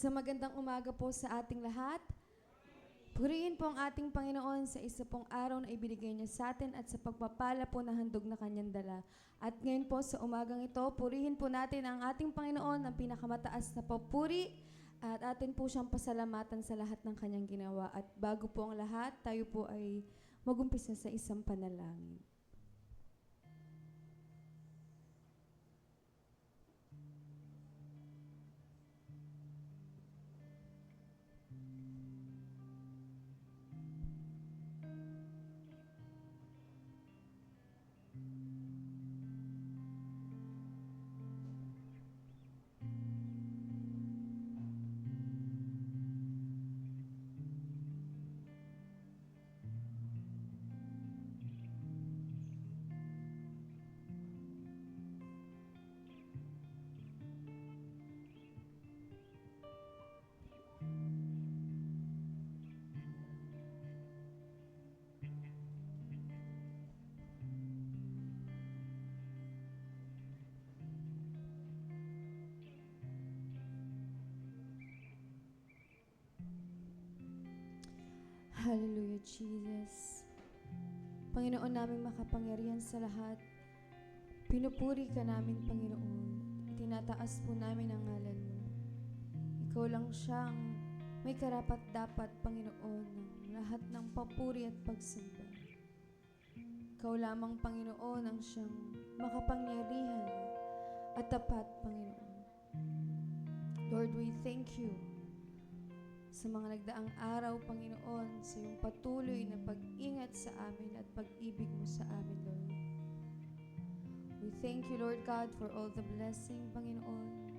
Sa magandang umaga po sa ating lahat. Purihin po ang ating Panginoon sa isa pong araw na ibinigay niya sa atin at sa pagpapala po na handog na kanyang dala. At ngayon po sa umagang ito, purihin po natin ang ating Panginoon ng pinakamataas na papuri at atin po siyang pasalamatan sa lahat ng kanyang ginawa. At bago po ang lahat, tayo po ay mag-umpisa sa isang panalangin. Hallelujah, Jesus. Panginoon namin makapangyarihan sa lahat, pinupuri ka namin, Panginoon. Tinataas po namin ang ngalan mo. Ikaw lang siyang may karapat-dapat, Panginoon, ng lahat ng papuri at pagsamba. Ikaw lamang, Panginoon, ang siyang makapangyarihan at tapat, Panginoon. Lord, we thank you sa mga nagdaang araw, Panginoon, sa iyong patuloy na pag-ingat sa amin at pag-ibig mo sa amin, Lord. We thank you, Lord God, for all the blessing, Panginoon,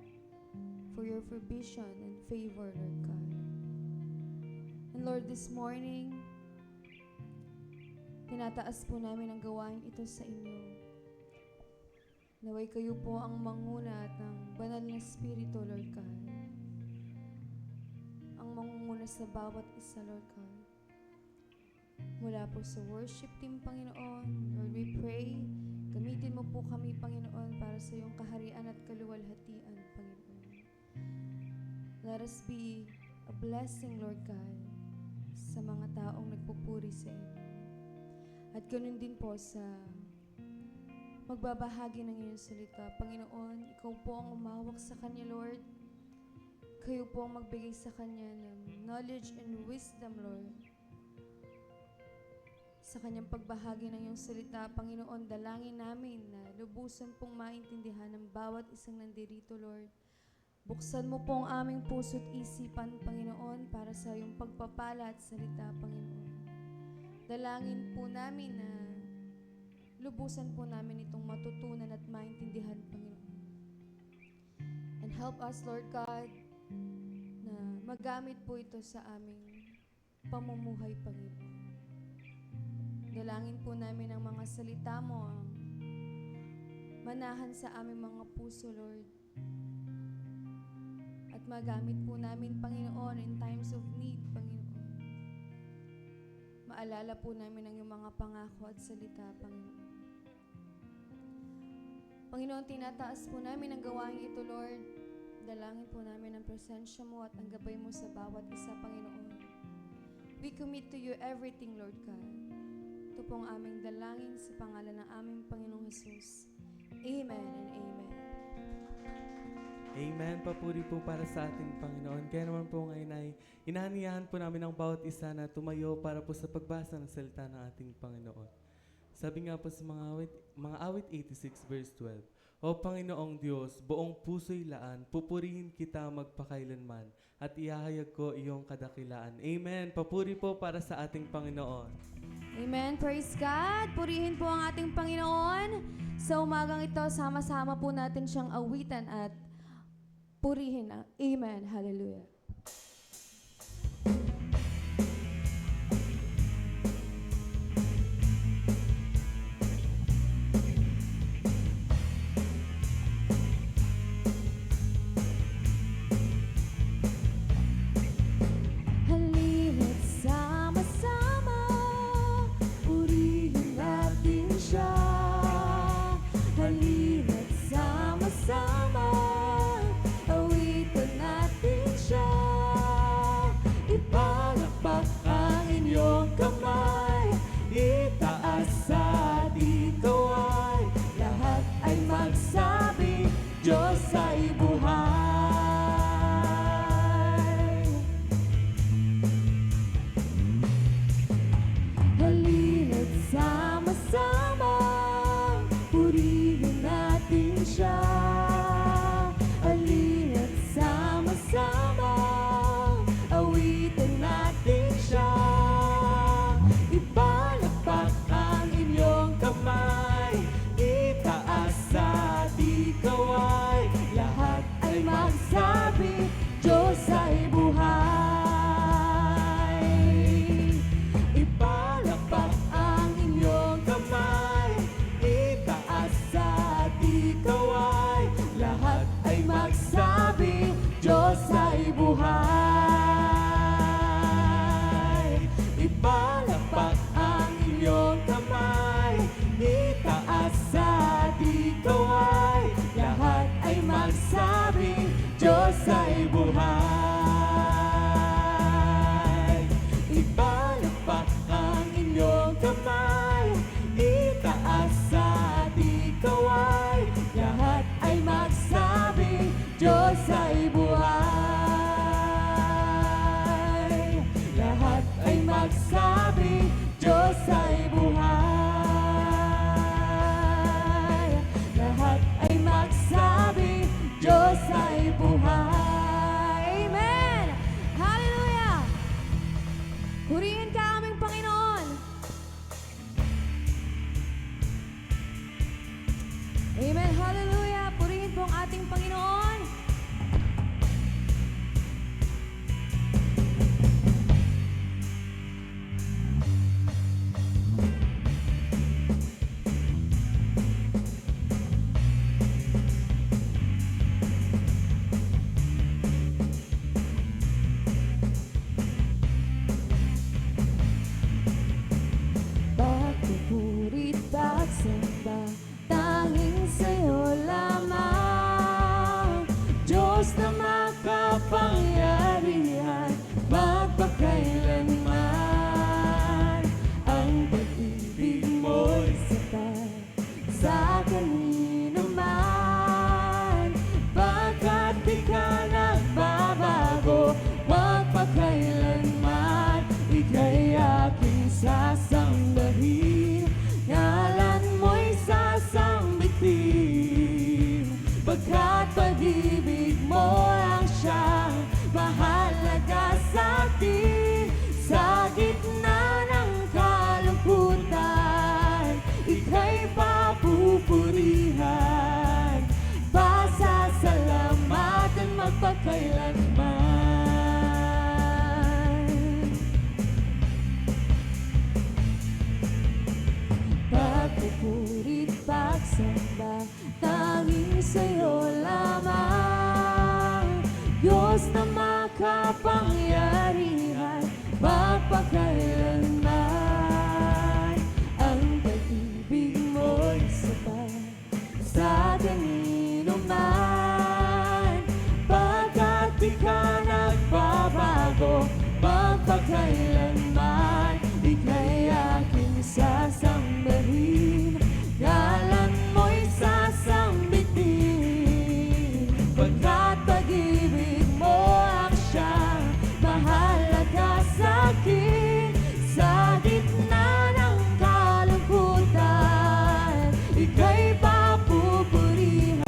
for your provision and favor, Lord God. And Lord, this morning, tinataas po namin ang gawain ito sa inyo. Naway kayo po ang manguna at ng banal na Espiritu, Lord God. Mangunguna sa bawat isa, Lord God. Mula po sa worship team, Panginoon, Lord, we pray, gamitin mo po kami, Panginoon, para sa iyong kaharian at kaluwalhatian, Panginoon. Let us be a blessing, Lord God, sa mga taong nagpupuri sa iyo. At ganoon din po sa magbabahagi ng iyong salita. Panginoon, ikaw po ang umawak sa kanya, Lord. Kayo po ang magbigay sa kanya ng knowledge and wisdom, Lord. Sa kanyang pagbahagi ng iyong salita, Panginoon, dalangin namin na lubusan pong maintindihan ng bawat isang nandirito, Lord. Buksan mo po ang aming puso't isipan, Panginoon, para sa iyong pagpapala at salita, Panginoon. Dalangin po namin na lubusan po namin itong matutunan at maintindihan, Panginoon. And help us, Lord God, na magamit po ito sa aming pamumuhay, Panginoon. Dalangin po namin ang mga salita mo ang manahan sa aming mga puso, Lord. At magamit po namin, Panginoon, in times of need, Panginoon. Maalala po namin ang iyong mga pangako at salita, Panginoon. Panginoon, tinataas po namin ang gawain ito, Lord. Dalangin po namin ang presensya mo at ang gabay mo sa bawat isa, Panginoon. We commit to you everything, Lord God. Ito po ang aming dalangin sa pangalan ng aming Panginoong Jesus. Amen and amen. Amen. Papuri po para sa ating Panginoon. Kaya naman po ngayon ay inahaniyahan po namin ang bawat isa na tumayo para po sa pagbasa ng salita ng ating Panginoon. Sabi nga po sa mga awit 86 verse 12, O Panginoong Diyos, buong puso'y laan, pupurihin kita magpakailanman, at ihahayag ko iyong kadakilaan. Amen. Papuri po para sa ating Panginoon. Amen. Praise God. Purihin po ang ating Panginoon. Sa umagang ito, sama-sama po natin siyang awitan at purihin. Amen. Hallelujah. Halina't sama-sama, awitan natin siya. makapangyarihan magpakailanman. Ang pag-ibig mo'y sapat sa kanino man, pagkat di ka nagbabago magpakailanman. Ika'y aking sasambahin, ngalan mo'y sasambitin, pagkat pag-ibig mo ang siyang mahalaga sa'kin. Sa gitna ng kalungkutan, ika'y papupurihan,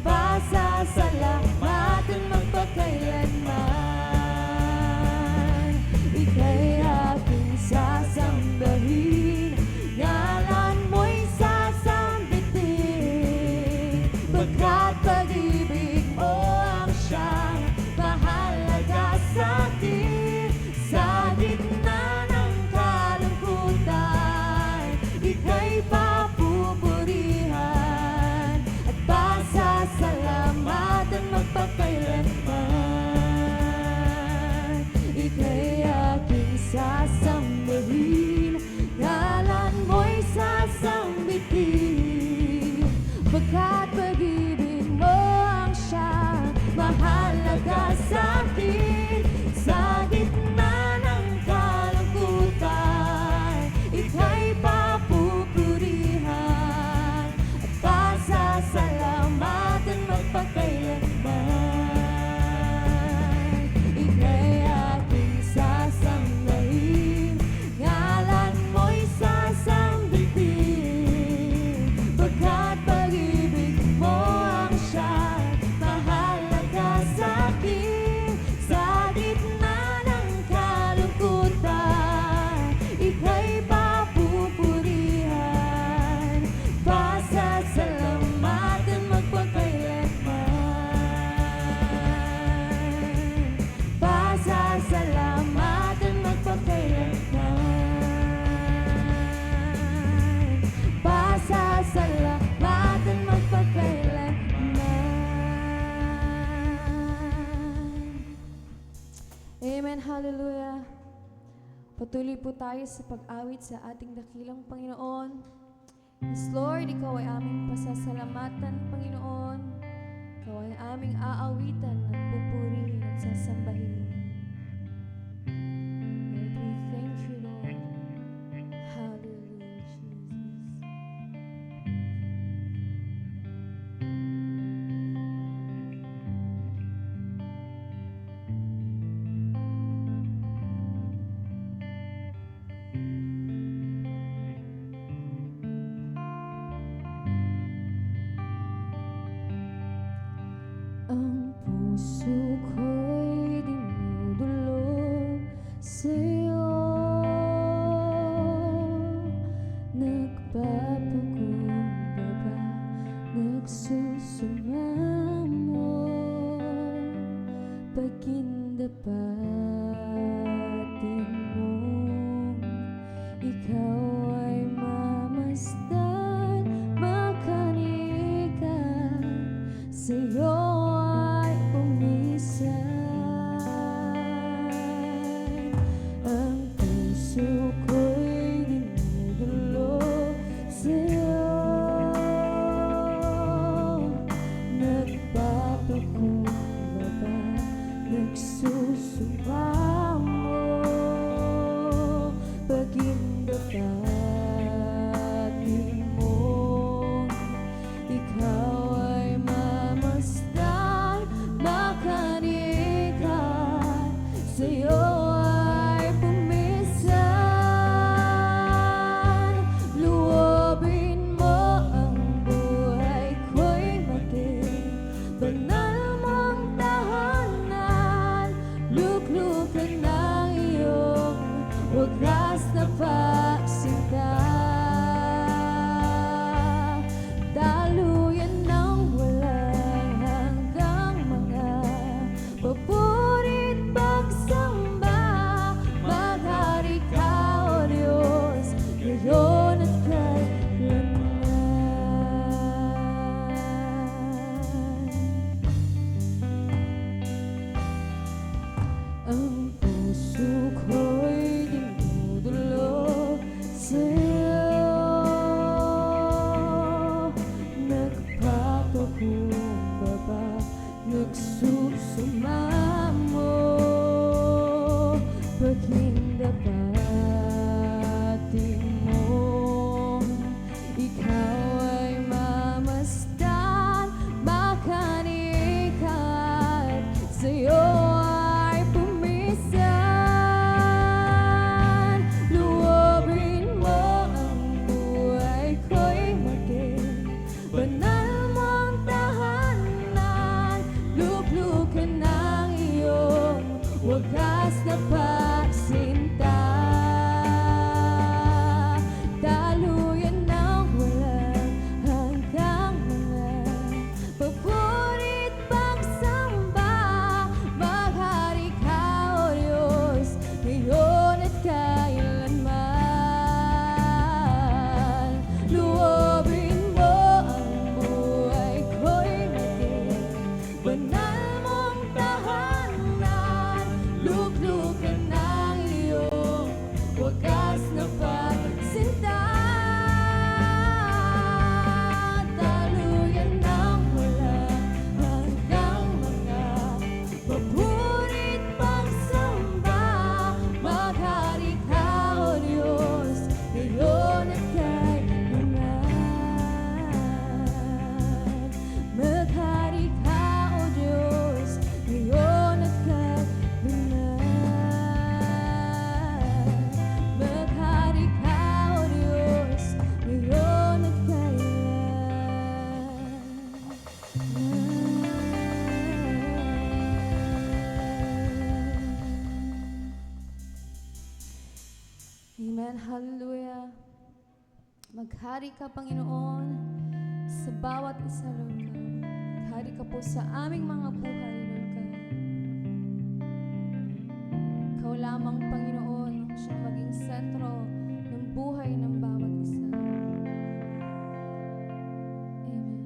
pasasalamatan magpakailanman. Ika'y aking sasambahin, ngalan mo'y sasambitin, pagkat pag-ibig mo ang siyang mahalaga sa'kin. Sa gitna ng kalungkutan, ika'y papupurihan at pasasalamatan magpakailanman. Ika'y aking sasambahin, ngalan mo'y sasambitin, pagkat pag-ibig mo ang siyang mahalaga sa'kin. Sa gitna ng kalungkutan, ika'y papupurihan at pasasalamatan magpakailanman. Ika'y aking sasambahin, ngalan mo'y sasambitin, pagkat pag-ibig mo ang siyang mahalaga sa'kin. Sa gitna ng kalungkutan, ika'y papupurihan, pasasalamatan magpakailanman. Pasasalamatan magpakailanman. Pasasalamatan magpakailanman. Amen, hallelujah. Patuloy po tayo sa pag-awit sa ating dakilang Panginoon. Yes, Lord, Ikaw ay aming pasasalamatan, Panginoon. Ikaw ay aming aawitan at pupurihin at sasambahin. Lord, we thank you, Lord. Hallelujah, Jesus. Ang puso ko'y dinudulog sa'yo, nagpapakumbaba, nagsusumamo, pagkindapatin mo, ikaw ay mamasdan, makanikan, sa'yo ay umisan. Ang puso ko'y dinudulog sa'yo, banal mong tahanan, lukluk ka ng iyong wagas na pagsinta. Daluyan ng walang hanggang mga paborit pagsamba. Maghari ka, O Diyos, ngayon at kailanman. Luobin mo ang buhay ko'y maging banal mong tahanan, lukluk ka ng iyong wagas na pagsinta. Daluyan ng walang hanggang mga paborit pagsamba. Maghari ka, O Diyos, ngayon at kailanman. Maghari ka, O Diyos, ngayon at kailanman. Maghari ka, O Diyos, ngayon at kailanman. Amen. Hallelujah. Maghari ka, Panginoon, sa bawat isa, Lord God. Maghari ka po sa aming mga buhay, Lord God. Ikaw lamang, Panginoon, ang siyang maging sentro ng buhay ng bawat isa. Amen.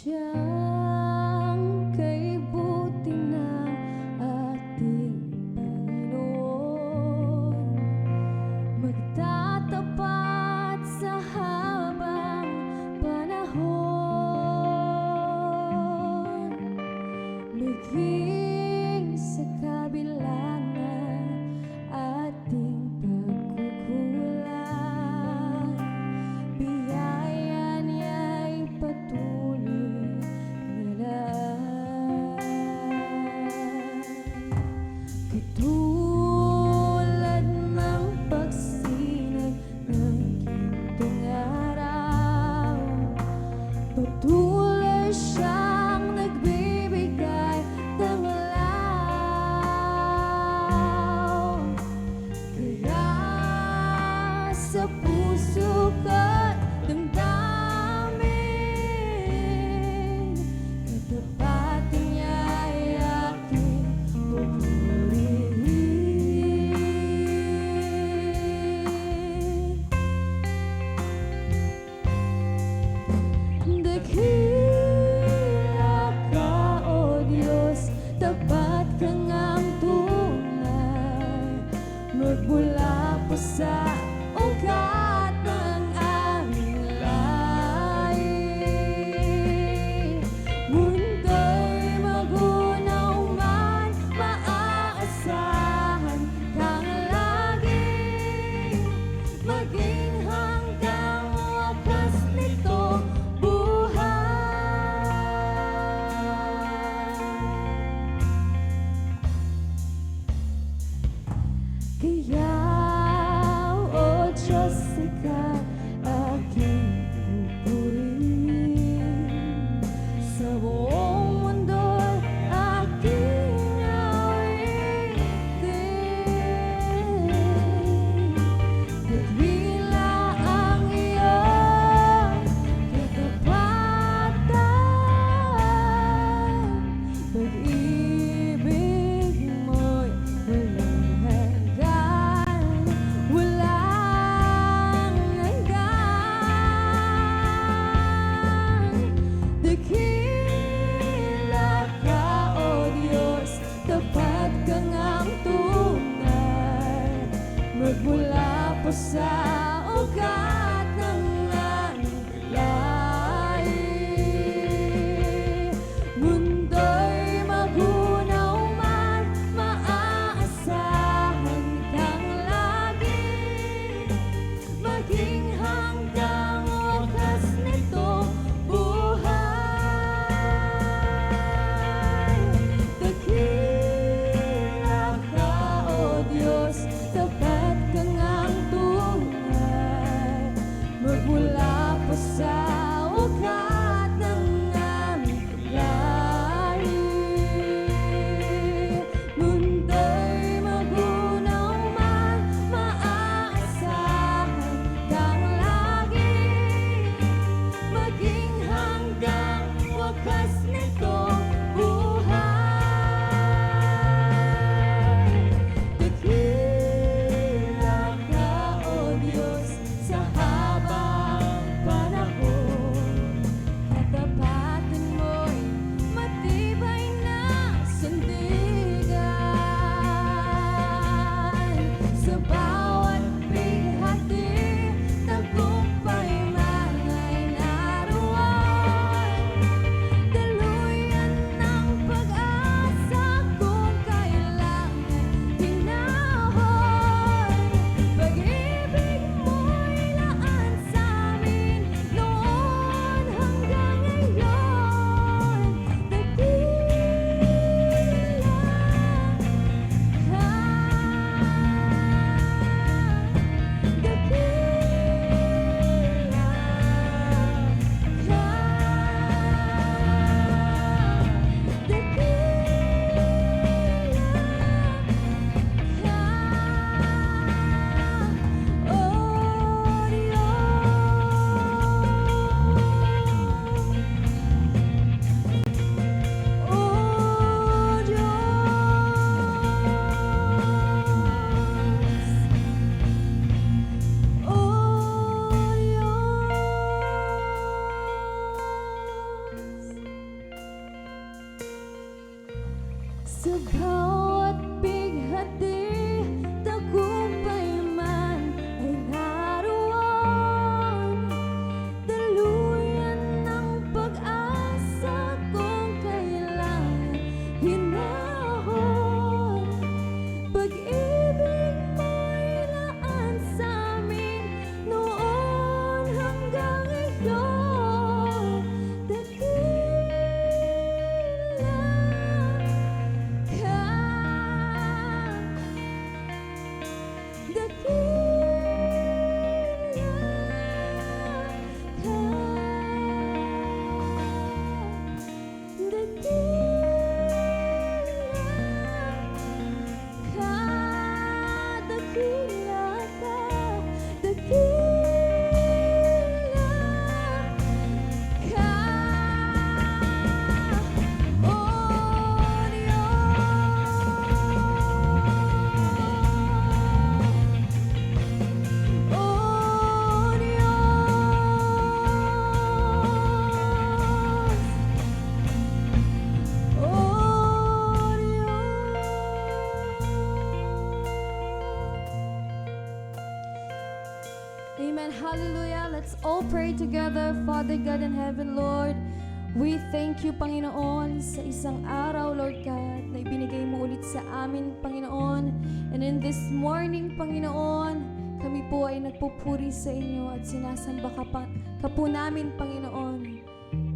Sadyang kay buti ng ating Panginoon, magtatapat sa habang panahon, maging sa kabila ng ating pagkukulang. Biyaya niya'y patuloy na lang. Katulad ng pagsinag ng gintong araw, patuloy siyang nagbibigay ng law. Kaya sa puso ko't damdamin, katapatan niya'y aking pupurihin. Dakila ka, O Diyos, tapat ka ngang tunay, magmula po sa ugat ng aming lahi. Mundo'y magunaw man, maaasahan kang laging maging hanggang wakas nitong buhay. Let's all pray together. Father God in heaven, Lord, we thank you, Panginoon, sa isang araw, Lord God, na ibinigay mo ulit sa amin, Panginoon. And in this morning, Panginoon, kami po ay nagpupuri sa inyo at sinasamba ka po namin, Panginoon.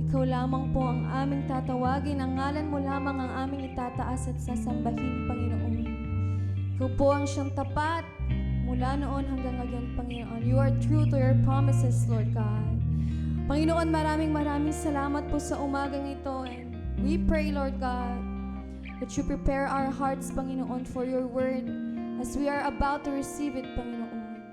Ikaw lamang po ang aming tatawagin, ang ngalan mo lamang ang aming itataas at sasambahin, Panginoon. Ikaw po ang siyang tapat mula noon hanggang ngayon, Panginoon. You are true to your promises, Lord God. Panginoon, maraming salamat po sa umagang ito. And we pray, Lord God, that you prepare our hearts, Panginoon, for your word as we are about to receive it, Panginoon.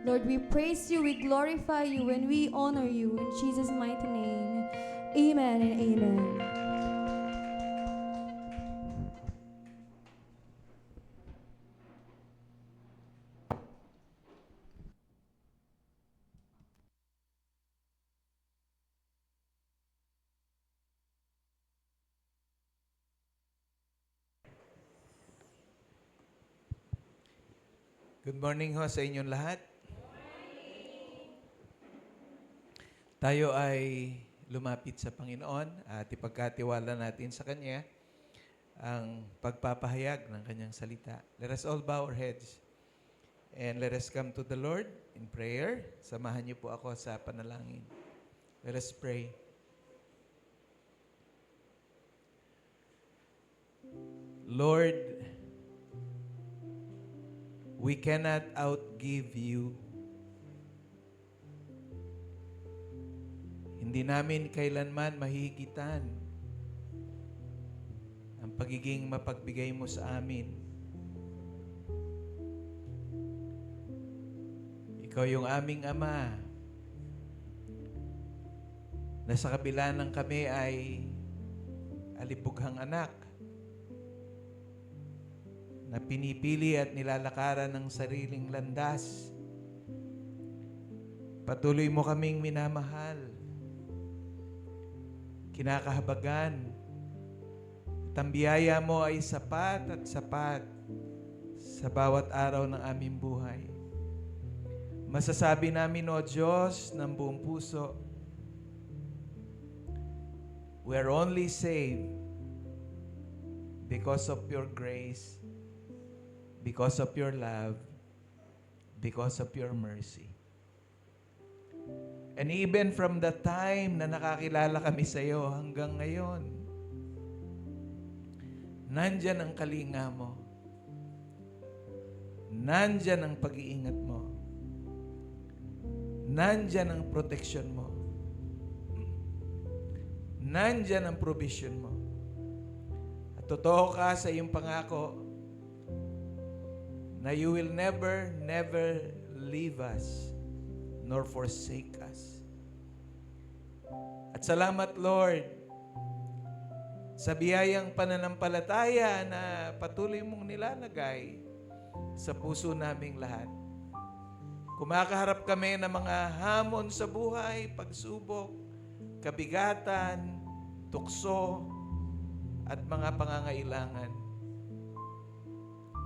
Lord, we praise you, we glorify you, and we honor you. In Jesus' mighty name, amen and amen. Good morning ho sa inyong lahat. Tayo ay lumapit sa Panginoon at ipagkatiwala natin sa Kanya ang pagpapahayag ng Kanyang salita. Let us all bow our heads and let us come to the Lord in prayer. Samahan niyo po ako sa panalangin. Let us pray. Lord, we cannot outgive you. Hindi namin kailanman mahihigitan ang pagiging mapagbigay mo sa amin. Ikaw yung aming Ama na sa kabila ng kami ay alipughang anak na pinipili at nilalakaran ng sariling landas. Patuloy mo kaming minamahal, kinakahabagan, at ang biyaya mo ay sapat at sapat sa bawat araw ng aming buhay. Masasabi namin, O Diyos, ng buong puso, we are only saved because of your grace, because of your love, because of your mercy. And even from the time na nakakilala kami sa iyo hanggang ngayon, nandyan ang kalinga mo. Nandyan ang pag-iingat mo. Nandyan ang protection mo. Nandyan ang provision mo. At totoo ka sa iyong pangako na you will never leave us nor forsake us. At salamat, Lord, sa biyayang pananampalataya na patuloy mong nilalagay sa puso naming lahat. Kumakaharap kami ng mga hamon sa buhay, pagsubok, kabigatan, tukso, at mga pangangailangan.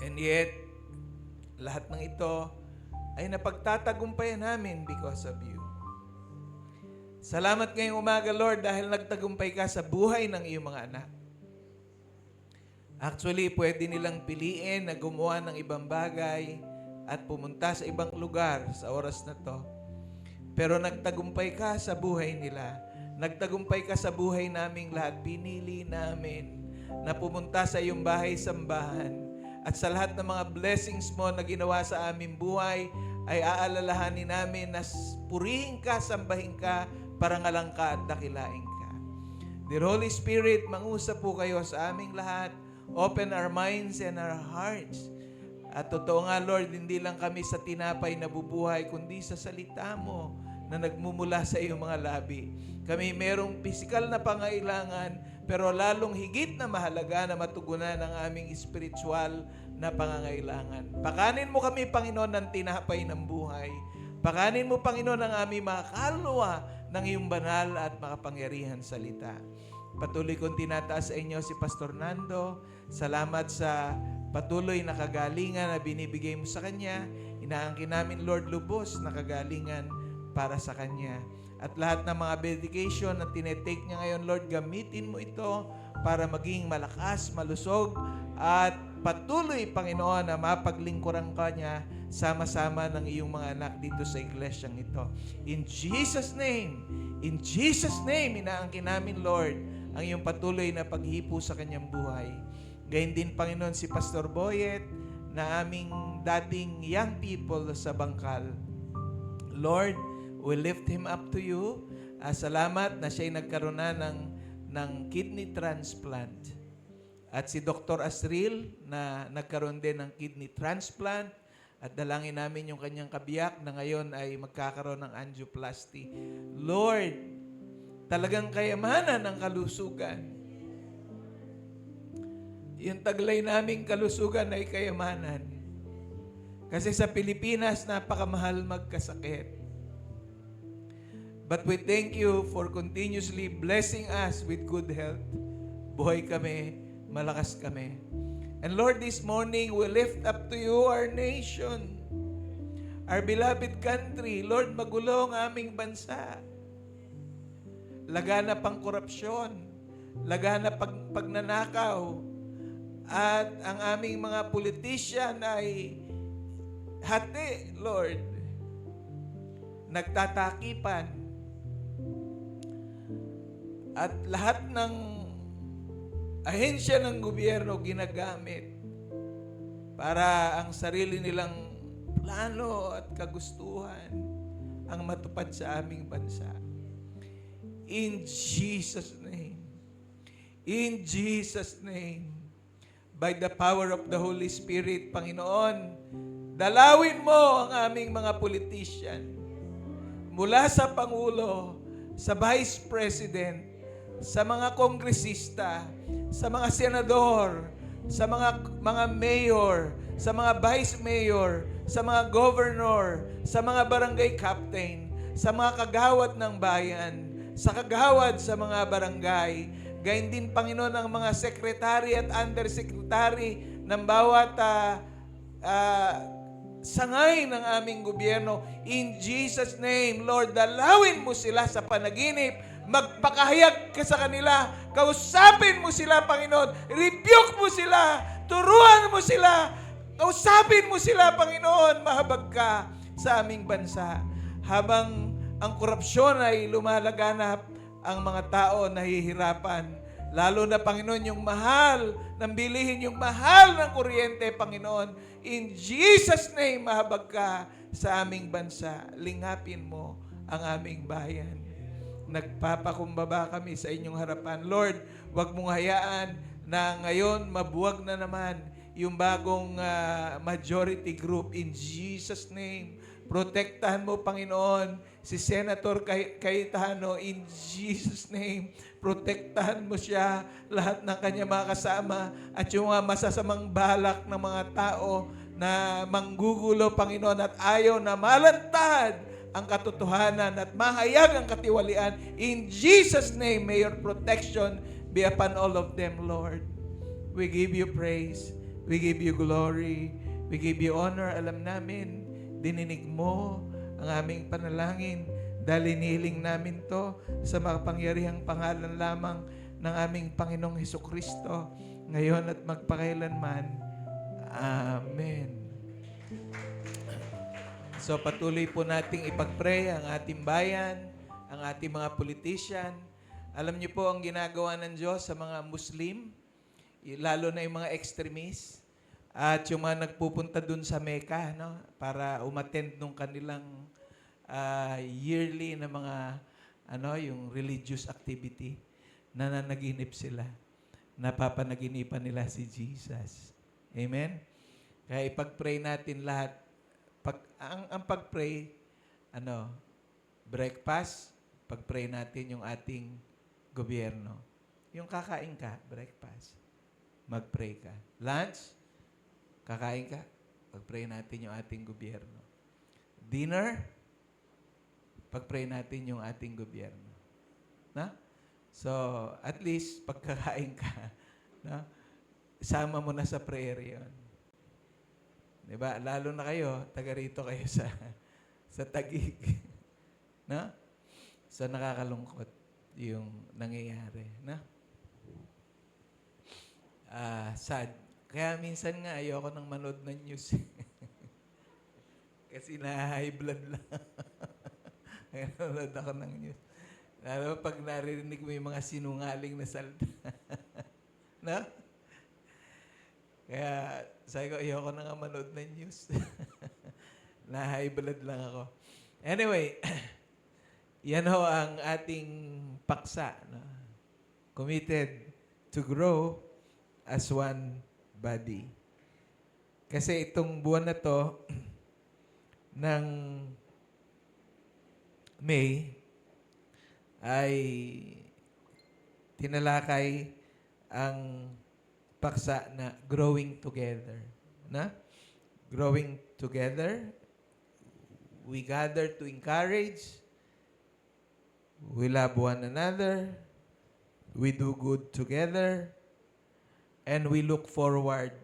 And yet, lahat ng ito ay napagtatagumpayan namin because of you. Salamat ngayong umaga, Lord, dahil nagtagumpay ka sa buhay ng iyong mga anak. Actually, pwede nilang piliin na gumawa ng ibang bagay at pumunta sa ibang lugar sa oras na to. Pero nagtagumpay ka sa buhay nila. Nagtagumpay ka sa buhay naming lahat. Pinili namin na pumunta sa iyong bahay-sambahan. At sa lahat ng mga blessings mo na ginawa sa aming buhay, ay aalalahanin namin na purihin ka, sambahin ka, parangalang ka at dakilain ka. Dear Holy Spirit, mangusap po kayo sa aming lahat. Open our minds and our hearts. At totoo nga, Lord, hindi lang kami sa tinapay na bubuhay, kundi sa salita mo na nagmumula sa iyong mga labi. Kami merong pisikal na pangailangan, pero lalong higit na mahalaga na matugunan ang aming spiritual na pangangailangan. Pakanin mo kami, Panginoon, ng tinapay ng buhay. Pakanin mo, Panginoon, ang aming mga kaluluwa ng iyong banal at makapangyarihan salita. Patuloy kong tinataas sa inyo si Pastor Nando. Salamat sa patuloy na kagalingan na binibigay mo sa kanya. Inaangkin namin, Lord, lubos na kagalingan para sa kanya. At lahat ng mga medication na tinetake niya ngayon, Lord, gamitin mo ito para maging malakas, malusog, at patuloy, Panginoon, na mapaglingkuran ka niya sama-sama ng iyong mga anak dito sa iglesyang ito. In Jesus' name, inaangkin namin, Lord, ang iyong patuloy na paghipo sa kanyang buhay. Gayun din, Panginoon, si Pastor Boyet, na aming dating young people sa Bangkal. Lord, we lift him up to you. Salamat na siya'y nagkaroon na ng kidney transplant. At si Dr. Asril na nagkaroon din ng kidney transplant. At dalangin namin yung kanyang kabiyak na ngayon ay magkakaroon ng angioplasty. Lord, talagang kayamanan ng kalusugan. Yung taglay naming kalusugan ay kayamanan. Kasi sa Pilipinas, napakamahal magkasakit. But we thank you for continuously blessing us with good health. Buhay kami, malakas kami. And Lord, this morning, we lift up to you our nation, our beloved country. Lord, magulo ang aming bansa. Laganap ang korupsyon, laganap pagnanakaw, at ang aming mga politician ay hati, Lord. Nagtatakipan. At lahat ng ahensya ng gobyerno ginagamit para ang sarili nilang plano at kagustuhan ang matupad sa aming bansa. In Jesus' name, by the power of the Holy Spirit, Panginoon, dalawin mo ang aming mga politician mula sa Pangulo, sa Vice President, sa mga kongresista, sa mga senador, sa mga mayor, sa mga vice mayor, sa mga governor, sa mga barangay captain, sa mga kagawad ng bayan, sa kagawad sa mga barangay, gayon din, Panginoon, ang mga secretary at undersecretary ng bawat sangay ng aming gobyerno. In Jesus' name, Lord, dalawin mo sila sa panaginip. Magpakahayag ka sa kanila. Kausapin mo sila, Panginoon. Rebuke mo sila. Turuan mo sila. Kausapin mo sila, Panginoon. Mahabag ka sa aming bansa. Habang ang korupsyon ay lumalaganap, ang mga tao nahihirapan. Lalo na, Panginoon, yung mahal ng bilihin, yung mahal ng kuryente, Panginoon. In Jesus' name, mahabag ka sa aming bansa. Lingapin mo ang aming bayan. Nagpapakumbaba kami sa inyong harapan. Lord, huwag mong hayaan na ngayon mabuwag na naman yung bagong majority group. In Jesus' name, protektahan mo, Panginoon, si Senator Cayetano. In Jesus' name, protektahan mo siya, lahat ng kanya mga kasama, at yung mga masasamang balak ng mga tao na manggugulo, Panginoon, at ayaw na malantad ang katotohanan at mahayag ang katiwalian. In Jesus' name, may your protection be upon all of them, Lord. We give you praise. We give you glory. We give you honor. Alam namin, dininig mo ang aming panalangin dahil inihiling namin to sa makapangyarihang pangalan lamang ng aming Panginoong Hesukristo, ngayon at magpakailanman. Amen. So patuloy po nating ipag-pray ang ating bayan, ang ating mga politician. Alam niyo po ang ginagawa ng Diyos sa mga Muslim, lalo na yung mga extremists, at yung mga nagpupunta dun sa Mecca, no, para umattend nung kanilang yearly na mga yung religious activity. Nananaginip sila. Napapanaginipan nila si Jesus. Amen? Kaya ipag-pray natin lahat. Ang pag-pray, breakfast, pag-pray natin yung ating gobyerno. Yung kakain ka, breakfast, mag-pray ka. Lunch, kakain ka, pag-pray natin yung ating gobyerno. Dinner, pag-pray natin yung ating gobyerno. Na? So, at least, pagkakain ka, na? Isama mo na sa prayer yun. Diba? Lalo na kayo, taga rito kayo sa Taguig. No? So, nakakalungkot yung nangyayari. No? Sad. Kaya minsan nga, ayoko nang manood ng news. Kasi na-high blood lang. Kaya nanonood ako ng news. Lalo pag narinig mo yung mga sinungaling na salita. No? Kaya sabi ko, ayoko na nga manood ng news. Na-high blood lang ako. Anyway, yan ho ang ating paksa. No? Committed to grow as one body. Kasi itong buwan na to, ng May, ay tinalakay ang paksa na growing together. Na? Growing together. We gather to encourage. We love one another. We do good together. And we look forward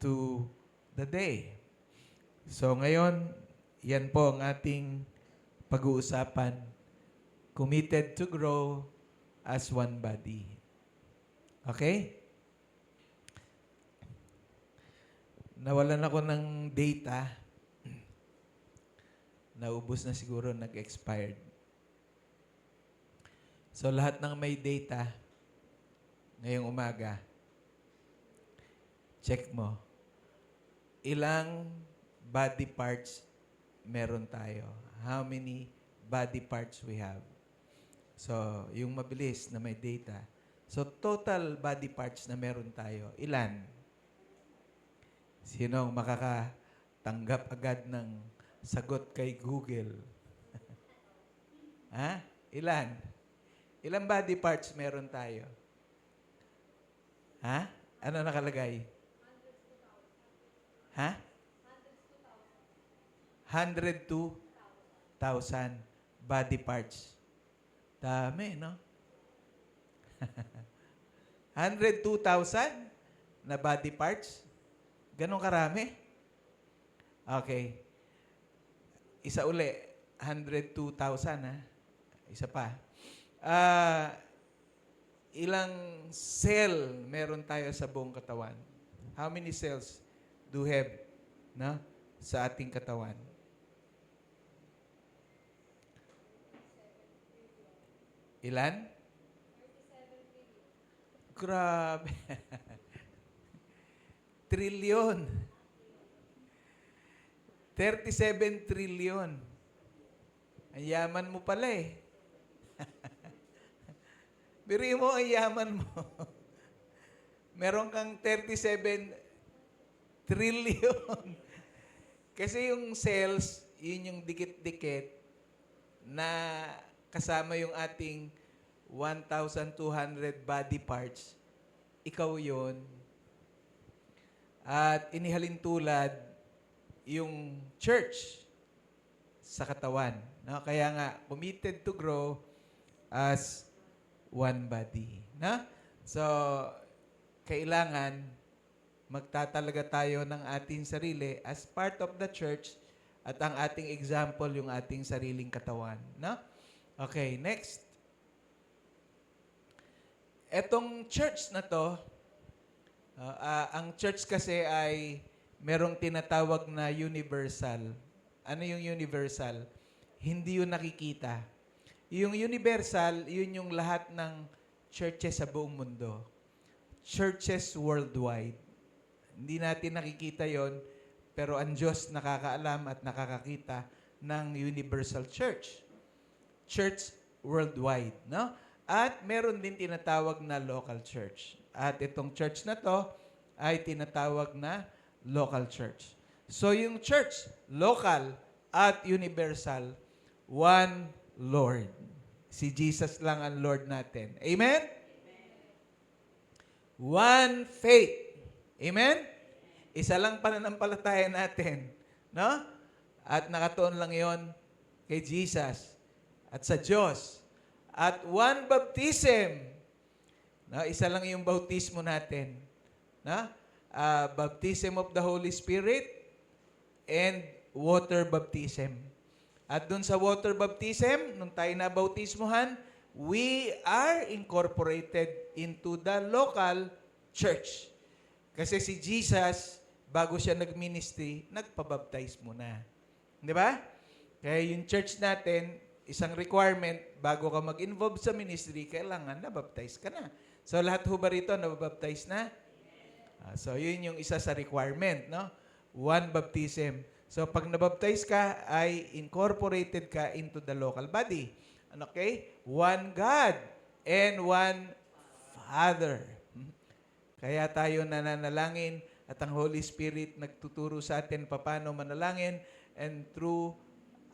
to the day. So ngayon, yan po ang ating pag-uusapan. Committed to grow as one body. Okay? Nawalan ako ng data. Naubos na siguro, nag-expired. So lahat ng may data, ngayong umaga, check mo. Ilang body parts meron tayo? How many body parts we have? So, yung mabilis na may data. So, total body parts na meron tayo, ilan? Sinong makakatanggap agad ng sagot kay Google? Ha? Ilan? Ilang body parts meron tayo? Ha? Ano nakalagay? Ha? 102,000 body parts. Dami, no? 102,000 na body parts? Ganon karami? Okay. Isa uli. 102,000, ha? Isa pa. Ilang cell meron tayo sa buong katawan? How many cells do we have, no, sa ating katawan? Ilan? 37 Grabe. Trillion. 37 trillion. Ang yaman mo pala eh. Biri mo ang yaman mo. Meron kang 37 trillion. Kasi yung cells, yun yung dikit-dikit na kasama yung ating 1,200 body parts. Ikaw yun. At inihalin tulad yung church sa katawan. No? Kaya nga, committed to grow as one body. No? So, kailangan magtatalaga tayo ng ating sarili as part of the church at ang ating example yung ating sariling katawan. No? Okay, next. Etong church na to, ang church kasi ay merong tinatawag na universal. Ano yung universal? Hindi yun nakikita. Yung universal, yun yung lahat ng churches sa buong mundo. Churches worldwide. Hindi natin nakikita yon, pero ang Diyos nakakaalam at nakakakita ng universal church. Church worldwide, no? At meron din tinatawag na local church. At itong church na to ay tinatawag na local church. So yung church, local at universal, one Lord. Si Jesus lang ang Lord natin. Amen? One faith. Amen? Isa lang pananampalataya natin. No? At nakatuon lang yon kay Jesus at sa Diyos. At one baptism. No? Isa lang yung bautismo natin. No? Baptism of the Holy Spirit and water baptism. At dun sa water baptism, nung tayo na bautismuhan, we are incorporated into the local church. Kasi si Jesus, bago siya nag-ministry, nagpabaptize muna. Di ba? Kaya yung church natin, isang requirement, bago ka mag-involve sa ministry, kailangan nabaptize ka na. So lahat ho ba rito nabaptize na? So yun yung isa sa requirement, no? One baptism. So pag nabaptize ka, ay incorporated ka into the local body. Okay? One God and one Father. Kaya tayo nananalangin at ang Holy Spirit nagtuturo sa atin paano manalangin, and through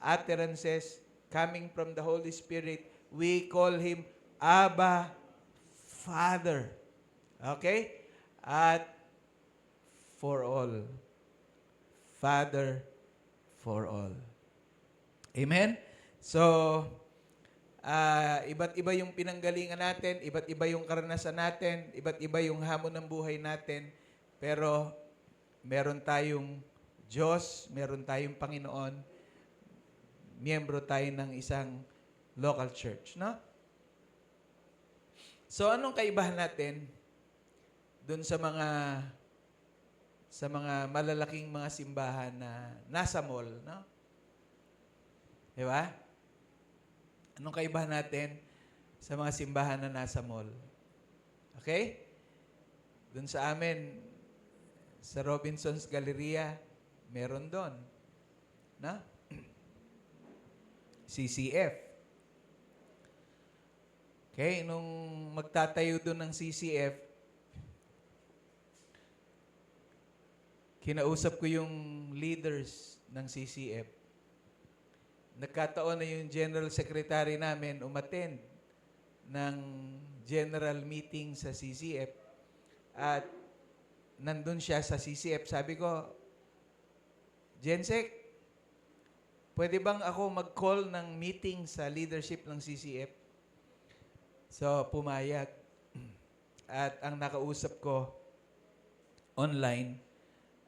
utterances coming from the Holy Spirit, we call Him Abba Father. Okay? At for all. Father for all. Amen? So, iba't iba yung pinanggalingan natin, iba't iba yung karanasan natin, iba't iba yung hamon ng buhay natin, pero meron tayong Diyos, meron tayong Panginoon, miyembro tayo ng isang local church, no? So, anong kaibahan natin dun sa mga malalaking mga simbahan na nasa mall, no? Di ba? Anong kaibahan natin sa mga simbahan na nasa mall? Okay? Doon sa amin, sa Robinson's Galleria, meron doon. No? CCF. Okay? Nung magtatayo doon ng CCF, kinausap ko yung leaders ng CCF. Nagkataon na yung general secretary namin umattend ng general meeting sa CCF. At nandun siya sa CCF. Sabi ko, Jensek, pwede bang ako mag-call ng meeting sa leadership ng CCF? So, pumayag. At ang nakausap ko online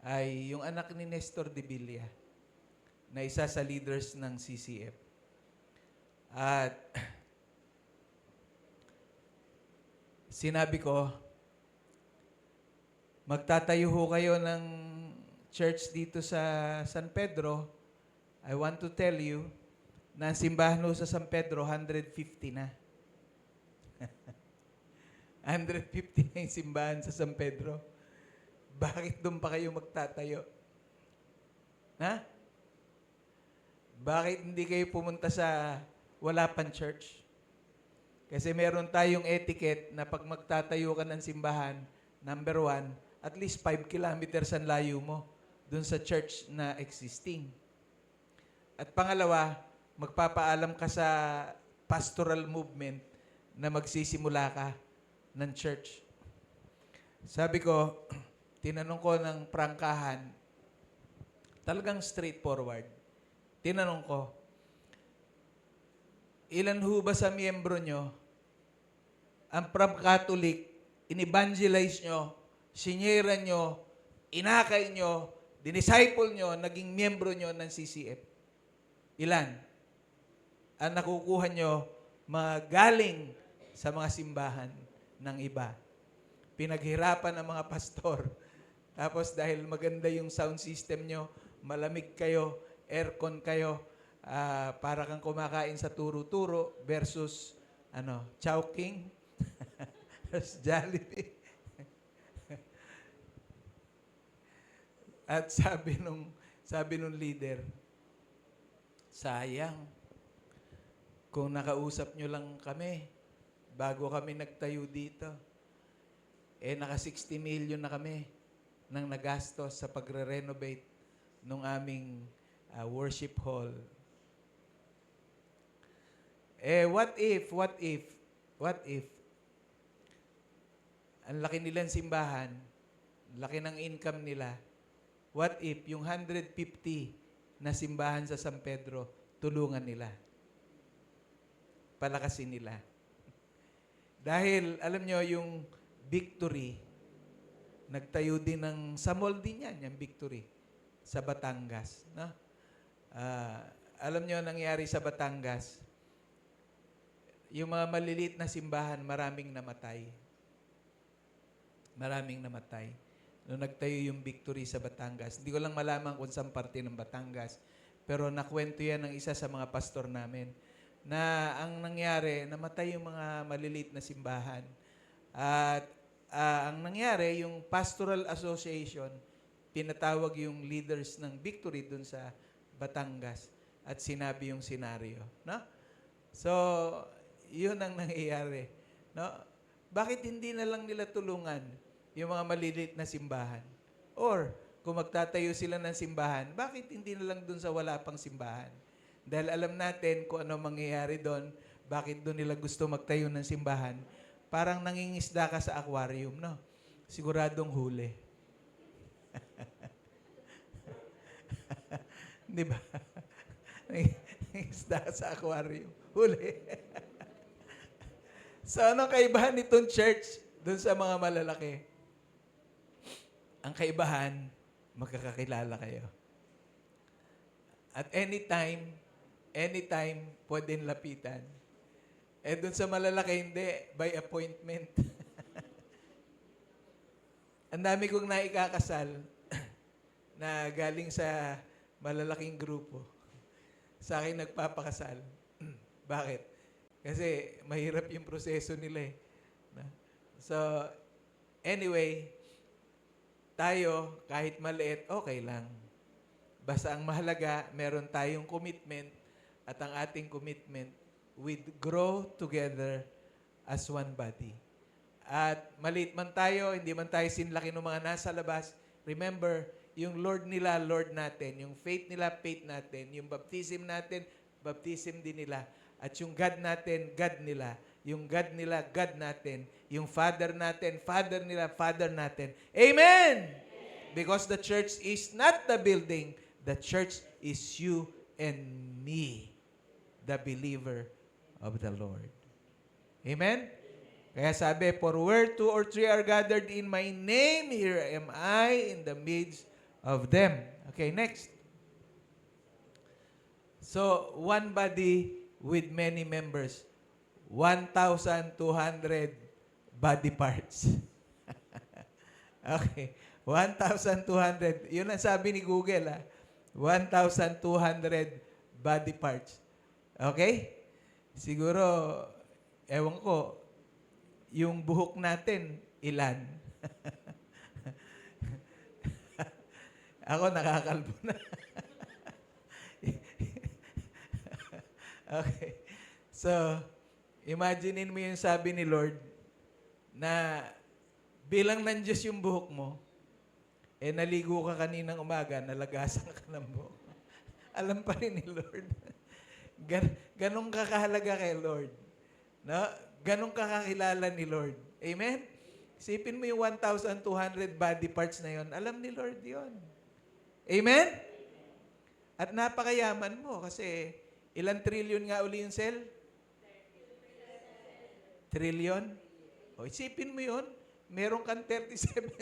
ay yung anak ni Nestor de Villa, na isa sa leaders ng CCF. At sinabi ko, magtatayo ho kayo ng church dito sa San Pedro. I want to tell you na ang simbahan ho sa San Pedro, 150 na. 150 na yung simbahan sa San Pedro. Bakit doon pa kayo magtatayo? Ha? Bakit hindi kayo pumunta sa wala pang church? Kasi meron tayong etiquette na pag magtatayo ka ng simbahan, number 1, at least 5 kilometers ang layo mo doon sa church na existing. At pangalawa, magpapaalam ka sa pastoral movement na magsisimula ka ng church. Sabi ko, tinanong ko ng prangkahan, talagang straightforward. Tinanong ko, ilan ho ba sa miyembro nyo ang from Catholic, in-evangelize nyo, sinyera nyo, inakay nyo, dinisciple nyo, naging miyembro nyo ng CCF? Ilan? Ang nakukuha nyo magaling sa mga simbahan ng iba. Pinaghirapan ng mga pastor. Tapos dahil maganda yung sound system nyo, malamig kayo, aircon kayo, para kang kumakain sa turo-turo versus Chowking versus Jollibee. At sabi nung leader, sayang, kung nakausap nyo lang kami, bago kami nagtayo dito, naka 60 million na kami nang nagastos sa pagre-renovate ng aming worship hall. What if, ang laki nilang simbahan, laki ng income nila, what if yung 150 na simbahan sa San Pedro, tulungan nila? Palakasin nila. Dahil, alam nyo, yung Victory, nagtayo din sa mall din yan, yung Victory, sa Batangas. No? alam nyo nangyari sa Batangas, yung mga maliliit na simbahan, maraming namatay. Maraming namatay. Nung nagtayo yung Victory sa Batangas. Hindi ko lang malaman kung saan parte ng Batangas. Pero nakwento yan ng isa sa mga pastor namin. Na ang nangyari, namatay yung mga maliliit na simbahan. At ang nangyari, yung Pastoral Association, pinatawag yung leaders ng Victory dun sa Batangas. At sinabi yung senaryo. No? So, yun ang nangyayari. No? Bakit hindi na lang nila tulungan yung mga maliliit na simbahan? Or, kung magtatayo sila ng simbahan, bakit hindi na lang dun sa wala pang simbahan? Dahil alam natin kung ano mangyayari doon, bakit doon nila gusto magtayo ng simbahan. Parang nangingisda ka sa aquarium, no? Siguradong huli. Di ba? Nangingisda ka sa aquarium. Huli. So, anong kaibahan nitong church doon sa mga malalaki? Ang kaibahan, magkakakilala kayo. At anytime, pwedeng lapitan. Eh, doon sa malalaki, hindi. By appointment. Ang dami kong naikakasal na galing sa malalaking grupo. Sa akin nagpapakasal. Bakit? Kasi mahirap yung proseso nila eh. So, anyway, tayo, kahit maliit, okay lang. Basta ang mahalaga, meron tayong commitment at ang ating commitment would grow together as one body. At maliit man tayo, hindi man tayo sinlaki ng mga nasa labas, remember, yung Lord nila, Lord natin. Yung faith nila, faith natin. Yung baptism natin, baptism din nila. At yung God natin, God nila. Yung God nila, God natin. Yung Father natin, Father nila, Father natin. Amen! Because the church is not the building. The church is you and me, the believer of the Lord. Amen? Kaya sabi, for where two or three are gathered in my name, here am I in the midst of them. Okay, next. So, one body with many members. 1,200 body parts. Okay. 1,200. Yun ang sabi ni Google, 1,200 body parts. Okay? Siguro, ewan ko, yung buhok natin, ilan? Ako, nakakalbo na. Okay. So, imaginein mo yung sabi ni Lord na bilang ng Diyos yung buhok mo, eh naligo ka kaninang umaga, nalagasan ka ng buhok. Alam pa rin ni Lord. Ganong kakahalaga kay Lord. No? Ganong kakakilala ni Lord. Amen? Isipin mo yung 1,200 body parts na yon. Alam ni Lord yon. Amen? At napakayaman mo kasi ilan trillion nga uli yung cell? Trillion? O, isipin mo yun. Meron kang 37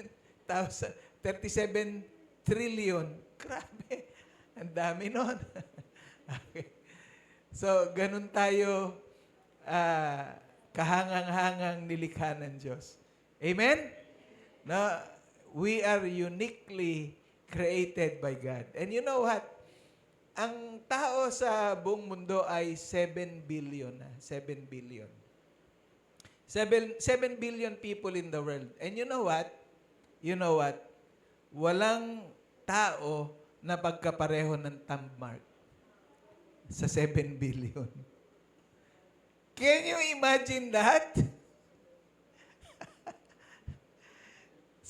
trillion. Grabe. Ang dami nun. Okay. So, ganun tayo kahangang-hangang nilikha ng Diyos. Amen? No, we are uniquely created by God. And you know what? Ang tao sa buong mundo ay 7 billion. 7 billion. 7 billion people in the world. And you know what? You know what? Walang tao na pagkapareho ng thumb mark sa 7 billion. Can you imagine that?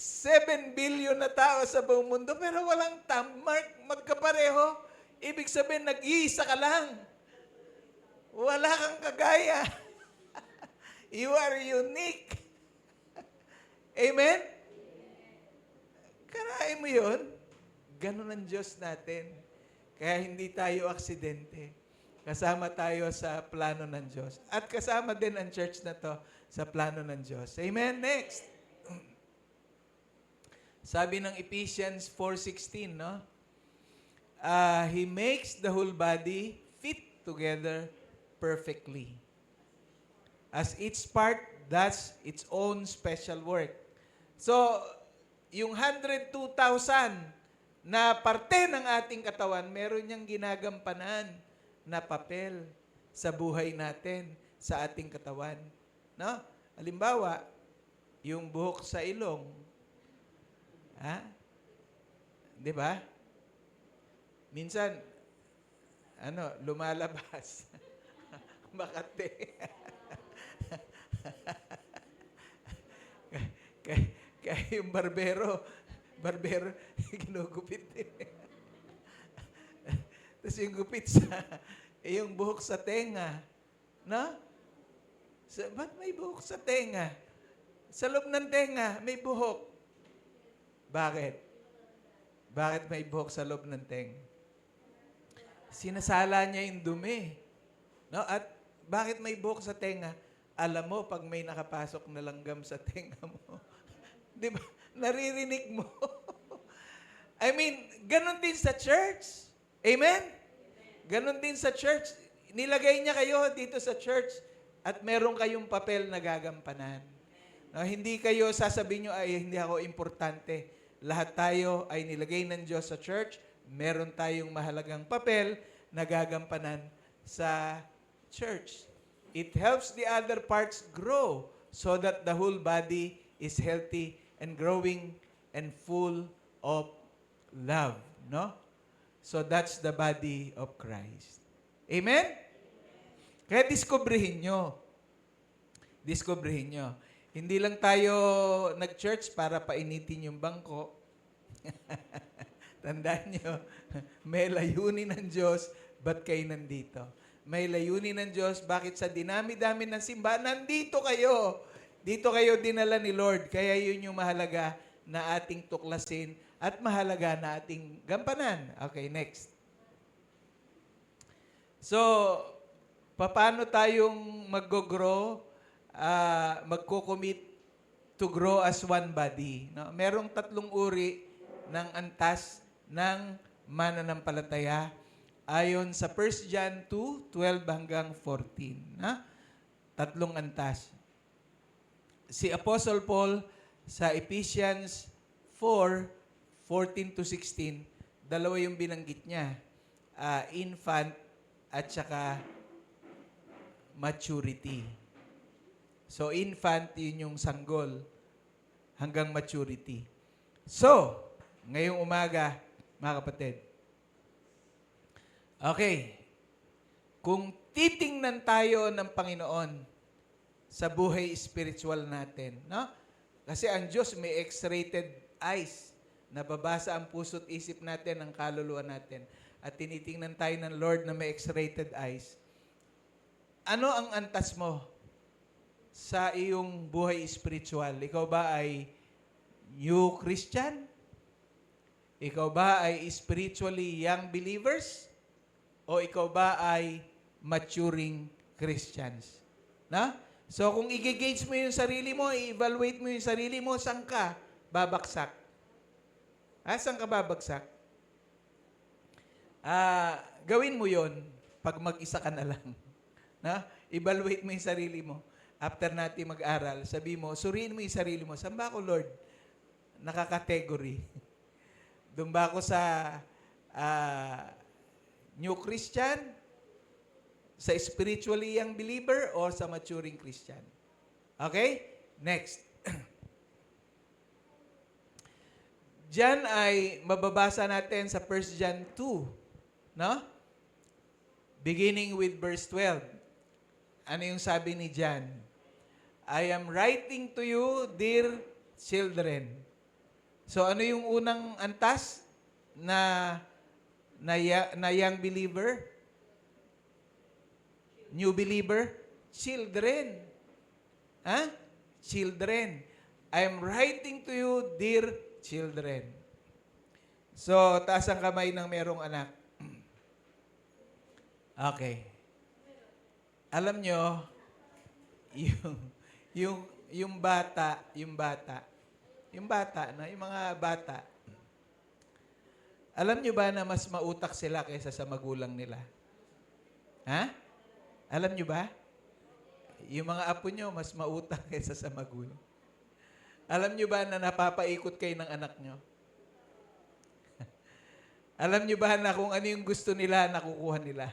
7 billion na tao sa buong mundo pero walang thumb mark magkapareho. Ibig sabihin, nag-iisa ka lang. Wala kang kagaya. You are unique. Amen? Karain mo yun? Ganun ang Diyos natin. Kaya hindi tayo aksidente. Kasama tayo sa plano ng Diyos. At kasama din ang church na to sa plano ng Diyos. Amen? Next. Sabi ng Ephesians 4:16, no? He makes the whole body fit together perfectly. As each part does its own special work. So, yung 102,000 na parte ng ating katawan, meron niyang ginagampanan na papel sa buhay natin, sa ating katawan. No? Halimbawa, yung buhok sa ilong. Ha? 'Di ba? Minsan, lumalabas. Makate. Kaya yung barbero, ginugupit din. Tapos yung gupit yung buhok sa tenga. No? Ba't may buhok sa tenga? Sa loob ng tenga, may buhok. Bakit? Bakit may buhok sa loob ng tenga? Sinasala niya yung dumi. No? At bakit may buhok sa tenga? Alam mo, pag may nakapasok na langgam sa tenga mo, di ba? Naririnig mo. I mean, ganun din sa church. Amen? Ganun din sa church. Nilagay niya kayo dito sa church at meron kayong papel na gagampanan. No, hindi kayo sasabihin nyo, ay hindi ako importante. Lahat tayo ay nilagay ng Diyos sa church. Meron tayong mahalagang papel na gagampanan sa church. It helps the other parts grow so that the whole body is healthy and growing and full of love. No? So that's the body of Christ. Amen? Kaya diskubrihin nyo. Diskubrihin nyo. Hindi lang tayo nag-church para painitin yung bangko. Tandaan nyo, may layunin ng Diyos, ba't kayo nandito? May layunin ng Diyos, bakit sa dinami-dami ng simbahan, nandito kayo. Dito kayo dinala ni Lord. Kaya yun yung mahalaga na ating tuklasin at mahalaga na ating gampanan. Okay, next. So, paano tayong mag-grow, magko-commit to grow as one body? No? Merong 3 uri ng antas ng mananampalataya ayon sa 1 John 2:12 hanggang 14. 3 antas. Si Apostle Paul sa Ephesians 4:14 to 16, 2 yung binanggit niya. Infant at saka maturity. So, infant, yun yung sanggol hanggang maturity. So, ngayong umaga, mga kapatid, okay, kung titingnan tayo ng Panginoon sa buhay spiritual natin, no? Kasi ang Diyos may X-rated eyes. Nababasa ang puso't isip natin, ang kaluluwa natin. At tinitingnan tayo ng Lord na may X-rated eyes. Ano ang antas mo sa iyong buhay spiritual? Ikaw ba ay new Christian? Ikaw ba ay spiritually young believers? O ikaw ba ay maturing Christians? Na? So kung i-gauge mo yung sarili mo, i-evaluate mo yung sarili mo, saan ka babaksak? Saan ka babagsak? Gawin mo yon pag mag-isa ka na lang. Na? Evaluate mo yung sarili mo. After natin mag-aral, sabi mo, suriin mo yung sarili mo. Saan ba ako, Lord? Nakakategory. Doon ba ako sa new Christian? Sa spiritually young believer? O sa maturing Christian? Okay? Next. Diyan ay mababasa natin sa 1 John 2. No? Beginning with verse 12. Ano yung sabi ni John? I am writing to you, dear children. So ano yung unang antas na young believer? New believer? Children. Children. I am writing to you, dear children. So, taas ang kamay ng merong anak. Okay. Alam nyo, yung bata, no? Yung mga bata, Alam nyo ba na mas mautak sila kaysa sa magulang nila? Ha? Alam nyo ba? Yung mga apo nyo, mas mautak kaysa sa magulang. Alam nyo ba na napapaikot kayo ng anak nyo? Alam nyo ba na kung ano yung gusto nila, nakukuha nila?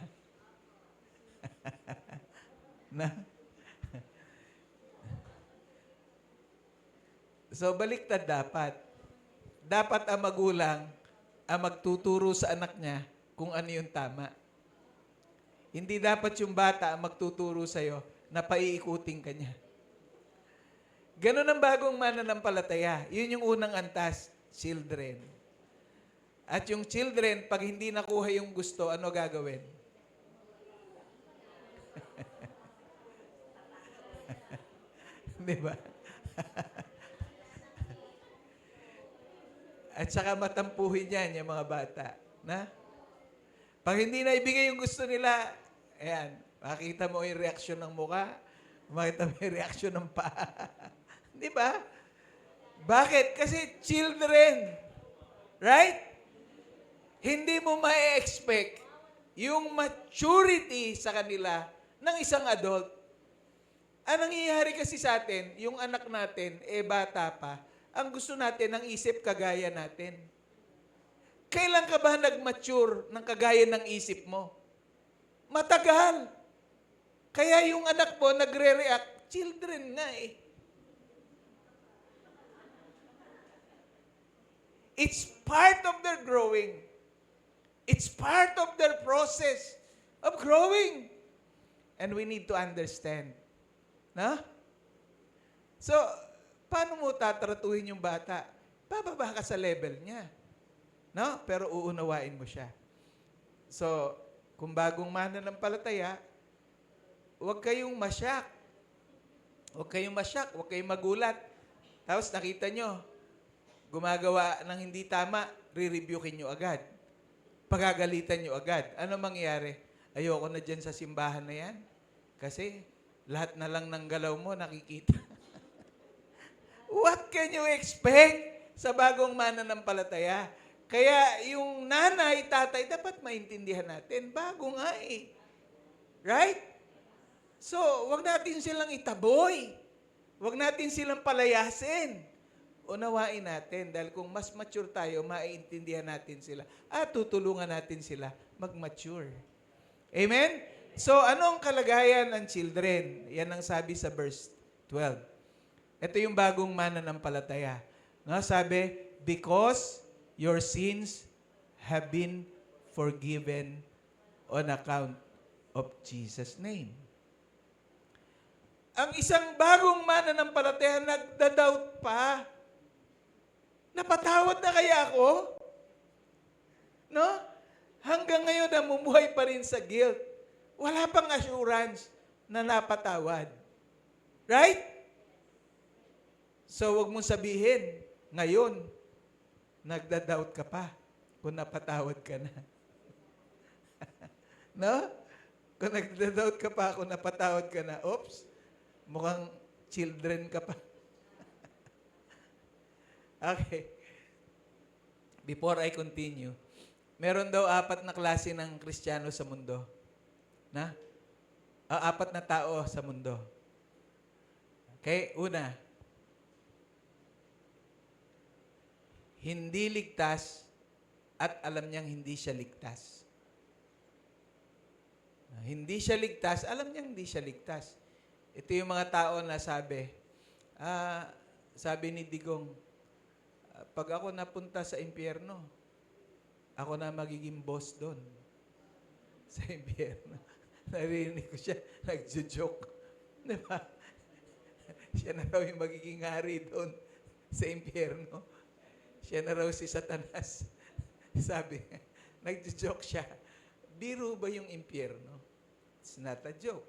Na? So, baliktad dapat. Dapat ang magulang ang magtuturo sa anak niya kung ano yung tama. Hindi dapat yung bata ang magtuturo sa'yo na paiikutin ka niya. Ganun ang bagong mananampalataya. Yun yung unang antas, children. At yung children, pag hindi nakuha yung gusto, ano gagawin? Di ba? At saka matampuhin yan yung mga bata. Na? Pag hindi na ibigay yung gusto nila, ayan, makita mo yung reaksyon ng muka, makita mo yung reaksyon ng paa. Di ba? Bakit? Kasi children. Right? Hindi mo ma-expect yung maturity sa kanila ng isang adult. Ang nangyayari kasi sa atin, yung anak natin, bata pa, ang gusto natin, ang isip kagaya natin. Kailan ka ba nag-mature ng kagaya ng isip mo? Matagal. Kaya yung anak mo nagre-react, children nga eh. It's part of their growing. It's part of their process of growing. And we need to understand. No? So, paano mo tatratuhin yung bata? Bababa ka sa level niya. No? Pero uunawain mo siya. So, kung bagong mananampalataya, huwag kayong masyak. Huwag kayong masyak. Huwag kayong magulat. Tapos nakita nyo, gumagawa ng hindi tama, re-rebukein nyo agad. Pagagalitan nyo agad. Ano mangyayari? Ayoko na dyan sa simbahan na yan. Kasi lahat na lang ng galaw mo nakikita. What can you expect sa bagong mananampalataya? Kaya yung nanay, tatay, dapat maintindihan natin. Bago nga eh. Right? So, wag natin silang itaboy. Wag natin silang palayasin. Unawain natin dahil kung mas mature tayo, maiintindihan natin sila at tutulungan natin sila mag-mature. Amen? So, anong kalagayan ng children? Yan ang sabi sa verse 12. Ito yung bagong mananampalataya. No, sabi, because your sins have been forgiven on account of Jesus' name. Ang isang bagong mananampalataya, nagda-doubt pa. Napatawad na kaya ako? No? Hanggang ngayon, namumuhay pa rin sa guilt. Wala pang assurance na napatawad. Right? So, wag mong sabihin, ngayon, nagda-doubt ka pa kung napatawad ka na. No? Kung nagda-doubt ka pa kung napatawad ka na, oops, mukhang children ka pa. Okay. Before I continue, meron daw 4 na klase ng Kristiyano sa mundo. Na? 4 na tao sa mundo. Okay, una, hindi ligtas at alam niyang hindi siya ligtas. Hindi siya ligtas, alam niyang hindi siya ligtas. Ito yung mga tao na sabi ni Digong, pag ako napunta sa impyerno, ako na magiging boss doon. Sa impyerno. Narinig ko siya, nagjo-joke. Diba? Siya na raw yung magiging hari doon sa impyerno. Siya na raw si Satanas. Sabi, nagjo-joke siya. Biro ba yung impyerno? It's not a joke.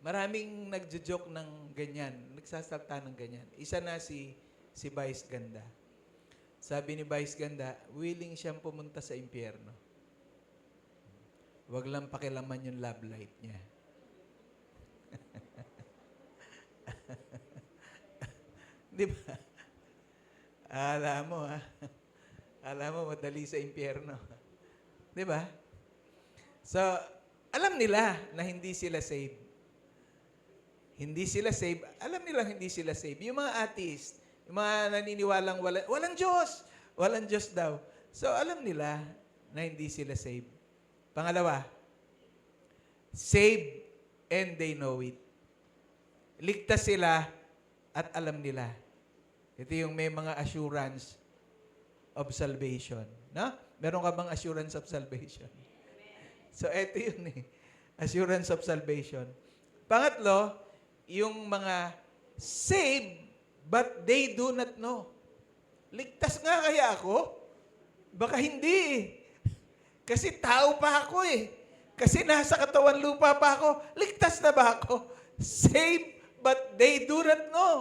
Maraming nagjo-joke ng ganyan, nagsasalta ng ganyan. Isa na si Vice Ganda. Sabi ni Vice Ganda, willing siyang pumunta sa impyerno. Wag lang pakilaman yung love life niya. Di ba? Alam mo, ha? Alam mo, madali sa impyerno. Di ba? So, alam nila na hindi sila saved. Hindi sila saved. Alam nila hindi sila saved. Yung mga atheist, yung mga naniniwalang walang Diyos. Walang Diyos daw. So, alam nila na hindi sila saved. Pangalawa, saved and they know it. Ligtas sila at alam nila. Ito yung may mga assurance of salvation. No? Meron ka bang assurance of salvation? So, ito yun eh. Assurance of salvation. Pangatlo, yung mga saved, but they do not know. Ligtas nga kaya ako? Baka hindi eh. Kasi tao pa ako eh. Kasi nasa katawan lupa pa ako. Ligtas na ba ako? Saved, but they do not know.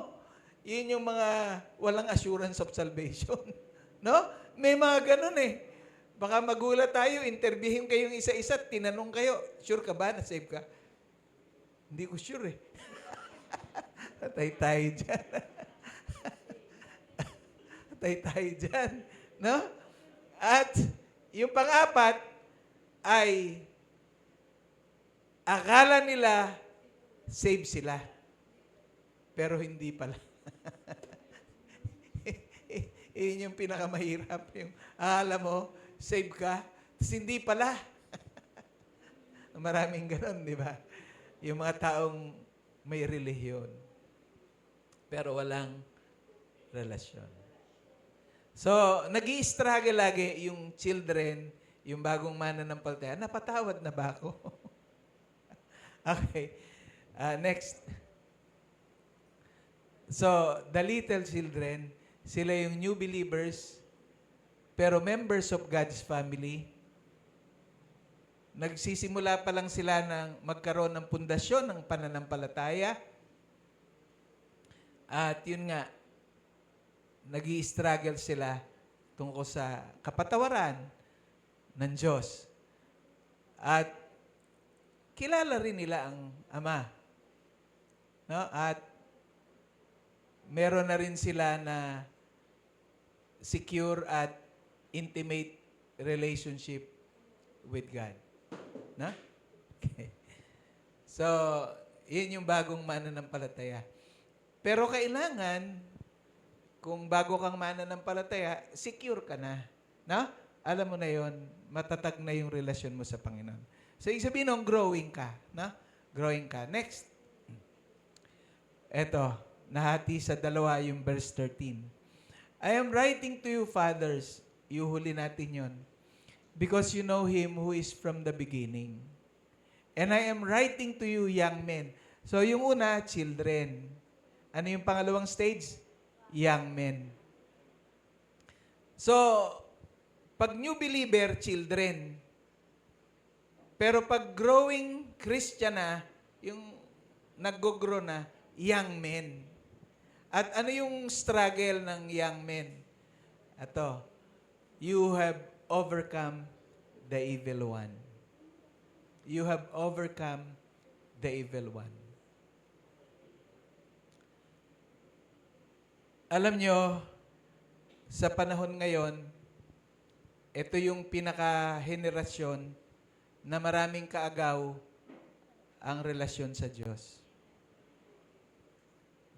Yun yung mga walang assurance of salvation. No? May mga ganun eh. Baka magulat tayo, interviewin kayong isa-isa, tinanong kayo, sure ka ba na save ka? Hindi ko sure eh. Patay tayo dyan. Patay tayo dyan. No? At yung pang-apat ay akala nila save sila. Pero hindi pala. Yun yung pinakamahirap. Yung akala mo, save ka, tapos hindi pala. Maraming ganun, di ba? Yung mga taong may relihiyon, pero walang relasyon. So, nag-i-struggle lagi yung children, yung bagong mananampalataya. Napatawad na ba ako? Okay. Next. So, the little children, sila yung new believers, pero members of God's family. Nagsisimula pa lang sila ng magkaroon ng pundasyon ng pananampalataya. At yun nga, nag-i-struggle sila tungkol sa kapatawaran ng Diyos. At kilala rin nila ang Ama. No? At meron na rin sila na secure at intimate relationship with God. Na? Okay. So, yun yung bagong mananampalataya. Pero kailangan, kung bago kang mananampalataya, secure ka na. Na? Alam mo na yon, matatag na yung relasyon mo sa Panginoon. So, ibig sabihin nung growing ka. Na? Growing ka. Next. Eto, nahati sa dalawa yung verse 13. I am writing to you, fathers. Iuhuli natin yon. Because you know Him who is from the beginning. And I am writing to you, young men. So, yung una, children. Ano yung pangalawang stage? Young men. So, pag new believer, children. Pero pag growing Christian na, yung nag-grow na, young men. At ano yung struggle ng young men? Ito, you have overcome the evil one. You have overcome the evil one. Alam nyo, sa panahon ngayon, ito yung pinaka-henerasyon na maraming kaagaw ang relasyon sa Diyos.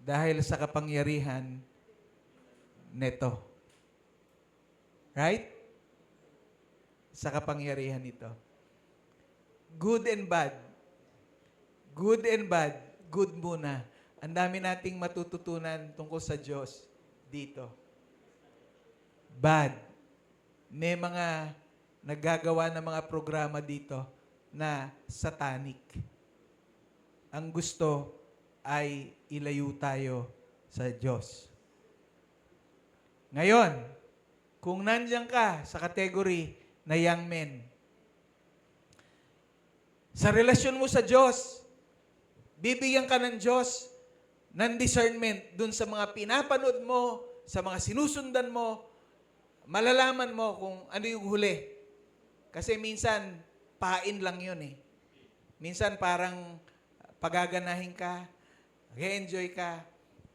Dahil sa kapangyarihan neto. Right? Sa kapangyarihan nito. Good and bad. Good and bad. Good muna. Ang dami nating matututunan tungkol sa Diyos dito. Bad. May mga naggagawa ng mga programa dito na satanic. Ang gusto ay ilayo tayo sa Diyos. Ngayon, kung nandiyan ka sa category na young men, sa relasyon mo sa Diyos, bibigyan ka ng Diyos ng discernment dun sa mga pinapanood mo, sa mga sinusundan mo, malalaman mo kung ano yung huli. Kasi minsan, pain lang yun eh. Minsan parang pagaganahin ka, mag-enjoy ka,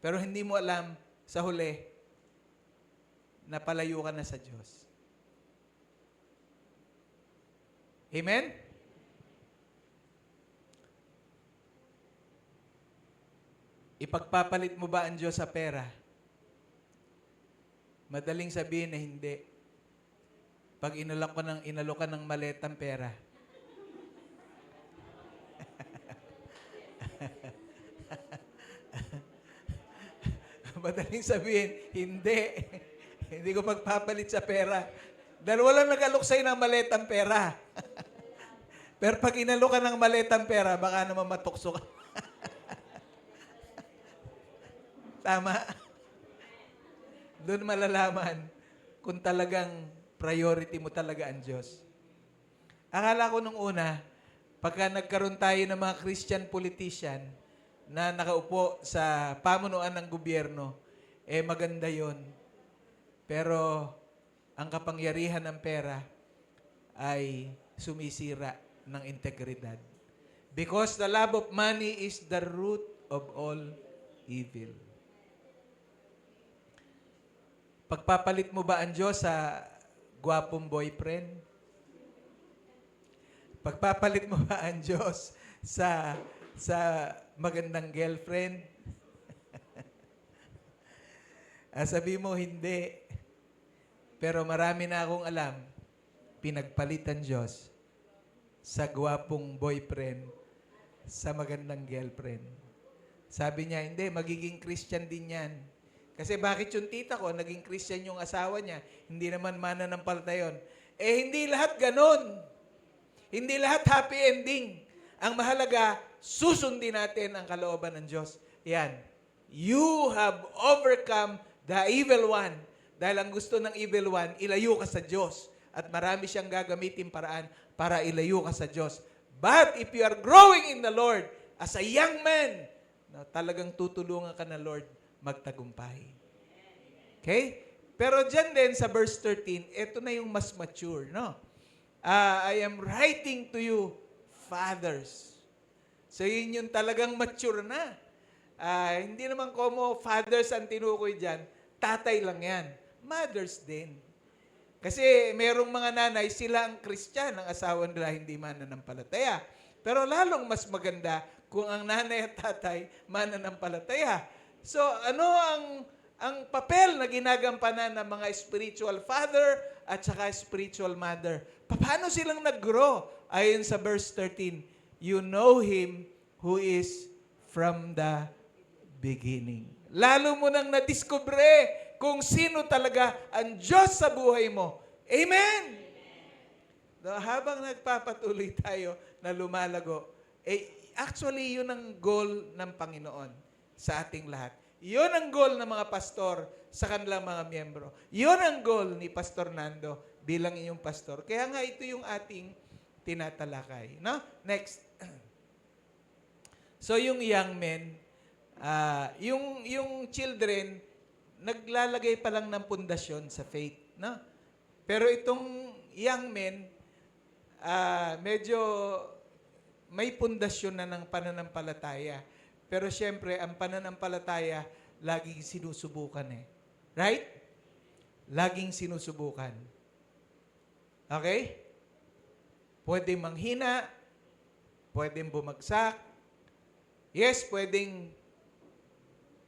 pero hindi mo alam sa huli, napalayo ka na sa Diyos. Amen? Ipagpapalit mo ba ang Diyos sa pera? Madaling sabihin na hindi. Pag inalo ka ng maletang pera. Madaling sabihin, hindi. Hindi ko magpapalit sa pera. Dahil walang nag-alok sa'yo ng maletang pera. Pero pag inalo ka ng maletang pera, baka naman matukso ka. Tama? Doon malalaman kung talagang priority mo talaga ang Diyos. Akala ko nung una, pagka nagkaroon tayo ng mga Christian politician na nakaupo sa pamunuan ng gobyerno, maganda yon. Pero ang kapangyarihan ng pera ay sumisira ng integridad. Because the love of money is the root of all evil. Pagpapalit mo ba ang Diyos sa gwapong boyfriend? Pagpapalit mo ba ang Diyos sa magandang girlfriend? Sabi mo, hindi. Pero marami na akong alam, pinagpalitan Diyos sa gwapong boyfriend, sa magandang girlfriend. Sabi niya, hindi, magiging Christian din yan. Kasi bakit yung tita ko, naging Christian yung asawa niya, hindi naman mananampalataya yun. Hindi lahat ganon. Hindi lahat happy ending. Ang mahalaga, susundin natin ang kalooban ng Diyos. Yan. You have overcome the evil one. Dahil ang gusto ng evil one, ilayo ka sa Diyos. At marami siyang gagamitin paraan para ilayo ka sa Diyos. But if you are growing in the Lord, as a young man, talagang tutulungan ka ng Lord magtagumpay. Okay? Pero dyan din sa verse 13, ito na yung mas mature, no? I am writing to you, fathers. So yun yung talagang mature na. Hindi naman como fathers ang tinukoy dyan, tatay lang yan. Mothers din. Kasi merong mga nanay, sila ang Christian, ang asawa nila hindi mananampalataya. Pero lalong mas maganda kung ang nanay at tatay mananampalataya. So, ano ang papel na ginagampanan ng mga spiritual father at saka spiritual mother? Paano silang nag-grow? Ayon sa verse 13, you know Him who is from the beginning. Lalo mo nang nadiskubre kung sino talaga ang Diyos sa buhay mo. Amen? Habang nagpapatuloy tayo na lumalago, actually, yun ang goal ng Panginoon sa ating lahat. Yun ang goal ng mga pastor sa kanilang mga miyembro. Yun ang goal ni Pastor Nando bilang iyong pastor. Kaya nga ito yung ating tinatalakay. No? Next. So yung young men, yung children, naglalagay pa lang ng pundasyon sa faith. No? Pero itong young men, medyo may pundasyon na ng pananampalataya. Pero siyempre, ang pananampalataya, laging sinusubukan eh. Right? Laging sinusubukan. Okay? Pwedeng manghina, pwedeng bumagsak, yes, pwedeng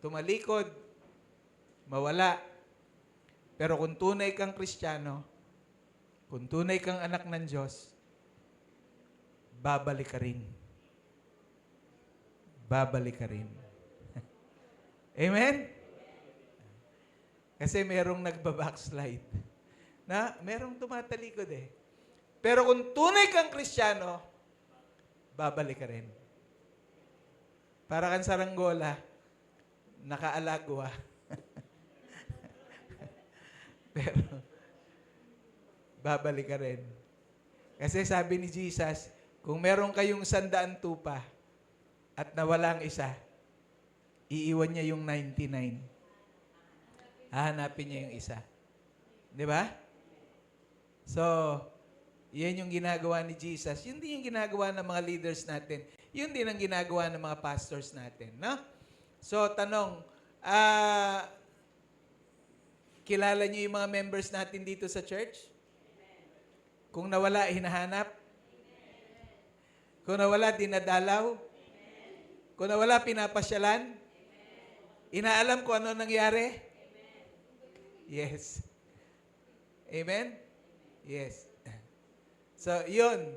tumalikod, mawala. Pero kung tunay kang Kristiyano, kung tunay kang anak ng Diyos, babalik ka rin. Babalik ka rin. Amen? Kasi merong nagbabackslide. Merong tumatalikod eh. Pero kung tunay kang Kristiyano, babalik ka rin. Para kang saranggola, nakaalagwa. Pero, babalik ka rin. Kasi sabi ni Jesus, kung meron kayong 100 tupa, at nawala ang isa, iiwan niya yung 99. Hahanapin niya yung isa. Di ba? So, yan yung ginagawa ni Jesus. Yun din yung ginagawa ng mga leaders natin. Yun din ang ginagawa ng mga pastors natin. No? So, tanong, kilala niyo yung mga members natin dito sa church? Kung nawala, hinahanap? Kung nawala, dinadalaw. Kung nawala, pinapasyalan. Inaalam kung ano nangyari. Yes. Amen? Yes. So, yun.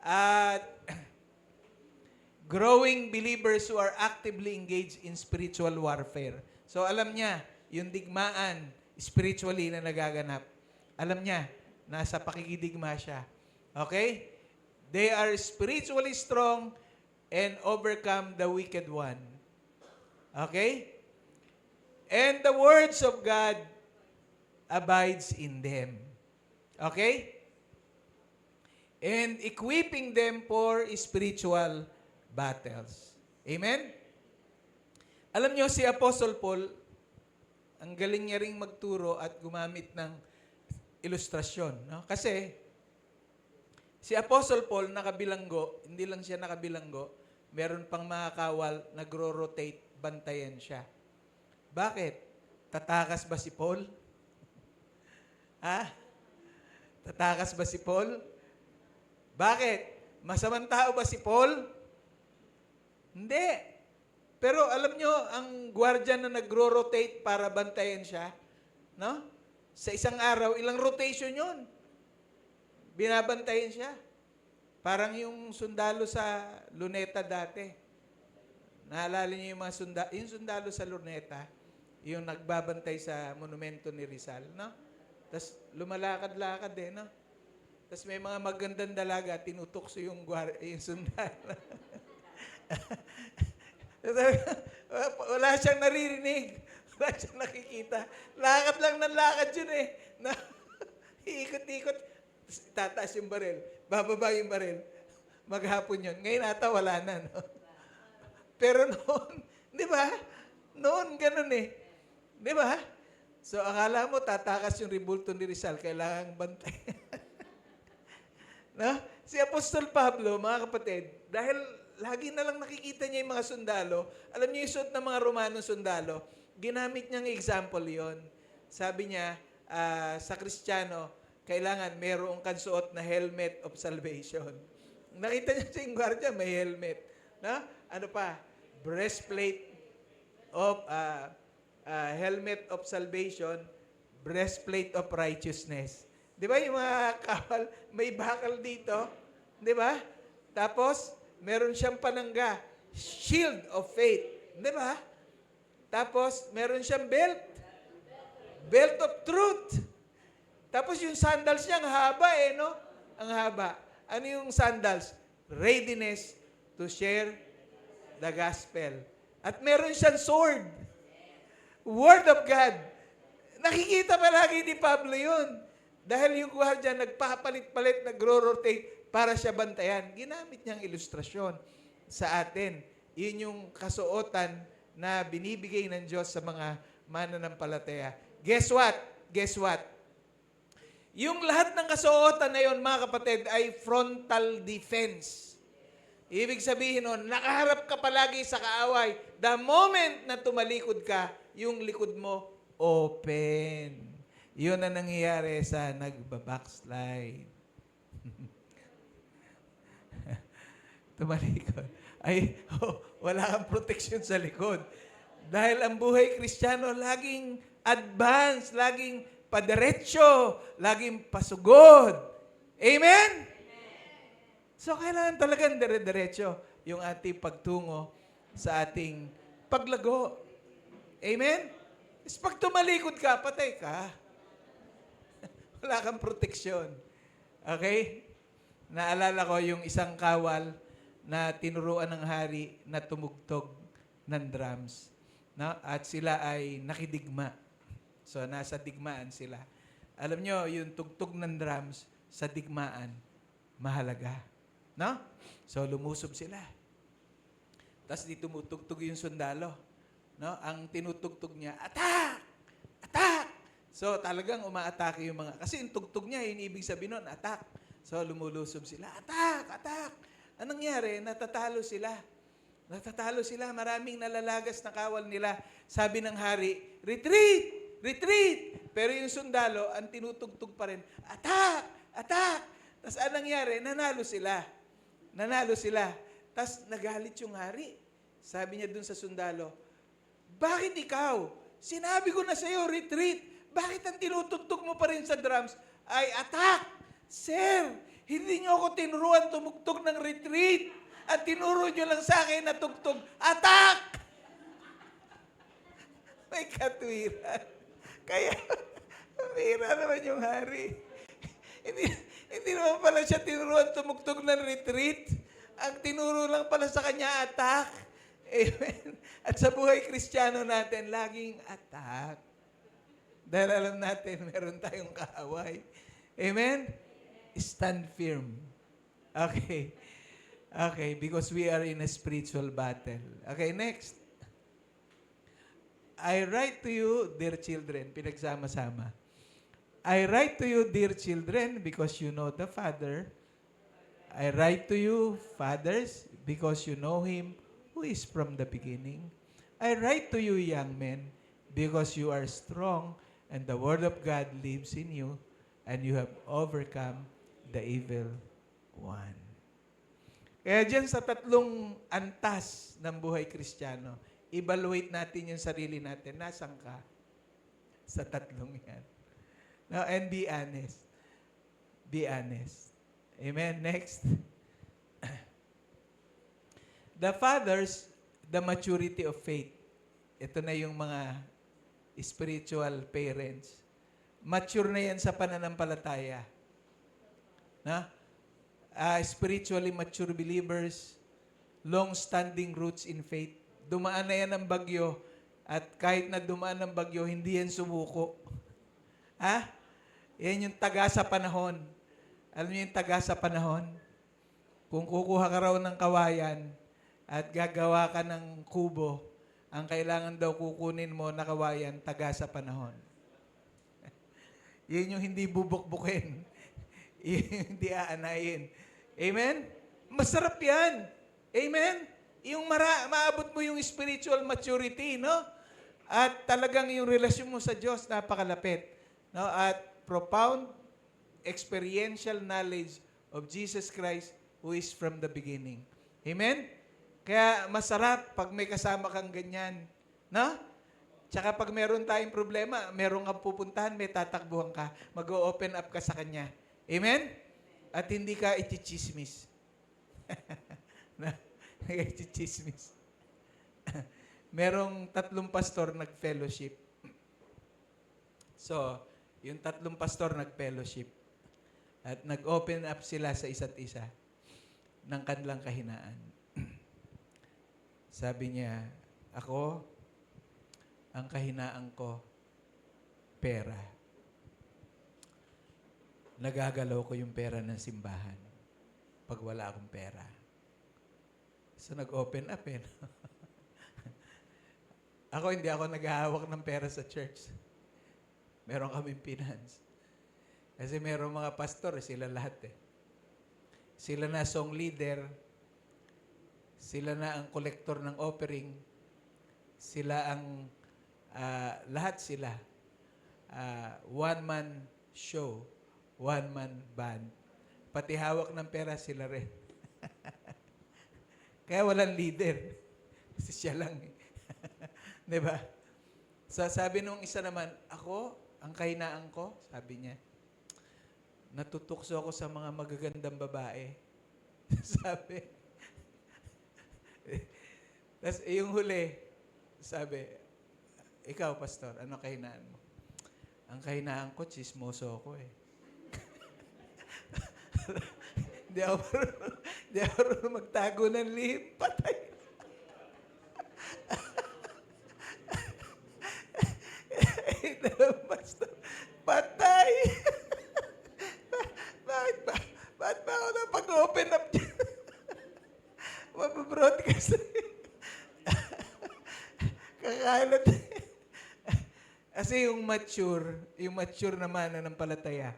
At growing believers who are actively engaged in spiritual warfare. So, alam niya, yung digmaan, spiritually na nagaganap. Alam niya, nasa pakikidigma siya. Okay? They are spiritually strong and overcome the wicked one. Okay? And the words of God abides in them. Okay? And equipping them for spiritual battles. Amen? Alam nyo, si Apostle Paul, ang galing niya ring magturo at gumamit ng ilustrasyon. No? Kasi, si Apostle Paul nakabilanggo, hindi lang siya nakabilanggo, meron pang mga kawal, nagro-rotate, bantayan siya. Bakit? Tatakas ba si Paul? Ha? Tatakas ba si Paul? Bakit? Masamang tao ba si Paul? Hindi. Pero alam nyo, ang gwardiya na nagro-rotate para bantayan siya, no? Sa isang araw, ilang rotation yun? Binabantayan siya. Parang yung sundalo sa Luneta dati. Naalala niyo yung mga yung sundalo sa Luneta, yung nagbabantay sa monumento ni Rizal, no? Tapos lumalakad-lakad no? Tapos may mga magandang dalaga, tinutokso yung sundalo. Wala siyang naririnig. Wala siyang nakikita. Lakad lang ng lakad yun Na, iikot-ikot. Tataas yung baril. Bababa yung baril. Maghapon yun. Ngayon ata wala na. No? Pero noon, di ba? Noon, ganun Di ba? So, akala mo, tatakas yung ribulto ni Rizal, kailangang bantay. No? Si Apostol Pablo, mga kapatid, dahil lagi na lang nakikita niya yung mga sundalo, alam niyo yung suot ng mga Romanong sundalo, ginamit niyang example yon. Sabi niya, sa Kristiyano, kailangan mayroong kansuot na helmet of salvation. Nakita niya sa gwardiya, may helmet. No? Ano pa? Breastplate of helmet of salvation, breastplate of righteousness. Di ba yung mga kawal, may bakal dito? Di ba? Tapos, meron siyang panangga, shield of faith. Di ba? Tapos, meron siyang belt of truth. Tapos yung sandals niya, ang haba no? Ang haba. Ano yung sandals? Readiness to share the gospel. At meron siyang sword. Word of God. Nakikita palagi ni Pablo yun. Dahil yung gwardiya nagpapalit-palit, nagro-rotate para siya bantayan. Ginamit niyang ilustrasyon sa atin. Yun yung kasuotan na binibigay ng Diyos sa mga mananampalataya. Guess what? Guess what? Yung lahat ng kasuotan na yun, mga kapatid, ay frontal defense. Ibig sabihin nun, nakaharap ka palagi sa kaaway. The moment na tumalikod ka, yung likod mo, open. Yun ang nangyayari sa nagbabackslide. Tumalikod. Ay, wala kang protection sa likod. Dahil ang buhay Kristiyano, laging advance, laging padiretso, laging pasugod. Amen? So, kailangan talagang dire-diretso yung ating pagtungo sa ating paglago. Amen? Is pag tumalikod ka, patay ka. Wala kang proteksyon. Okay? Naalala ko yung isang kawal na tinuruan ng hari na tumugtog ng drums. No? At sila ay nakidigma. So, nasa digmaan sila. Alam nyo, yung tugtog ng drums sa digmaan, mahalaga. No? So, lumusob sila. Tapos di tumutugtog yung sundalo. No? Ang tinutugtog niya, attack! Attack! So, talagang umaatake yung mga, kasi yung tugtog niya, yung ibig sabihin nun, attack. So, lumulusob sila, attack! Attack! Anong nangyari? Natatalo sila. Natatalo sila. Maraming nalalagas na kawal nila. Sabi ng hari, retreat! Retreat! Pero yung sundalo, ang tinutugtog pa rin, attack! Attack! Tapos anong nangyari? Nanalo sila. Nanalo sila. Tapos nagalit yung hari. Sabi niya dun sa sundalo, bakit ikaw? Sinabi ko na sa'yo, retreat. Bakit ang tinutugtog mo pa rin sa drums ay attack? Sir, hindi niyo ako tinuruan tumugtog ng retreat. At tinuro niyo lang sa akin na tugtog, attack! May katwiran. Kaya, mahira naman yung hari. Hindi naman pala siya tinuruan tumugtog ng retreat. Ang tinuro lang pala sa kanya, attack. Amen. At sa buhay Kristiyano natin, laging attack. Dahil alam natin, meron tayong kaaway. Amen? Stand firm. Okay. Okay, because we are in a spiritual battle. Okay, next. I write to you, dear children, pinagsama-sama. I write to you, dear children, because you know the Father. I write to you, fathers, because you know Him who is from the beginning. I write to you, young men, because you are strong, and the Word of God lives in you, and you have overcome the evil one. Kaya dyan sa tatlong antas ng buhay Kristiyano, evaluate natin yung sarili natin. Nasaan ka? Sa tatlong yan. Now, and be honest. Be honest. Amen. Next. The fathers, the maturity of faith. Ito na yung mga spiritual parents. Mature na yan sa pananampalataya. Na? Spiritually mature believers, long-standing roots in faith. Dumaan na yan ng bagyo, at kahit na dumaan ng bagyo, hindi yan sumuko. Ha? Yan yung taga sa panahon. Alam niyo yung taga sa panahon? Kung kukuha ka raw ng kawayan at gagawa ka ng kubo, ang kailangan daw kukunin mo na kawayan, taga sa panahon. Yan yung hindi bubukbukin. Yan yung hindi aanayin. Amen? Masarap yan. Amen? Yung maabot mo yung spiritual maturity, no? At talagang yung relasyon mo sa Diyos, napakalapit. No? At profound experiential knowledge of Jesus Christ who is from the beginning. Amen? Kaya masarap pag may kasama kang ganyan. No? Tsaka pag meron tayong problema, meron kang pupuntahan, may tatakbuhan ka, mag-open up ka sa Kanya. Amen? At hindi ka ichichismis. Ichichismis. Merong 3 pastor nag-fellowship. So, yung 3 pastor nag-fellowship. At nag-open up sila sa isa't isa ng kanilang kahinaan. Sabi niya, ako, ang kahinaan ko, pera. Nagagalaw ko yung pera ng simbahan pag wala akong pera. So, nag-open up eh. Ako, hindi ako naghahawak ng pera sa church. Meron kaming finance. Kasi meron mga pastor, sila lahat eh. Sila na song leader, sila na ang kolektor ng offering, sila ang, lahat sila. One-man show. One-man band. Pati hawak ng pera, sila rin. Kaya walang leader. Kasi siya lang. Diba? So, sabi nung isa naman, ako, ang kahinaan ko, sabi niya, natutukso ako sa mga magagandang babae. Sabi. Tapos, yung huli, sabi, ikaw, pastor, ano kahinaan mo? Ang kahinaan ko, chismoso ako eh. Di ako magtago ng lihim. Patay. Pastor, patay. Bakit ba ako napag-open up dyan? Mapabroadcast. Kakalat. Kasi yung mature naman na nampalataya,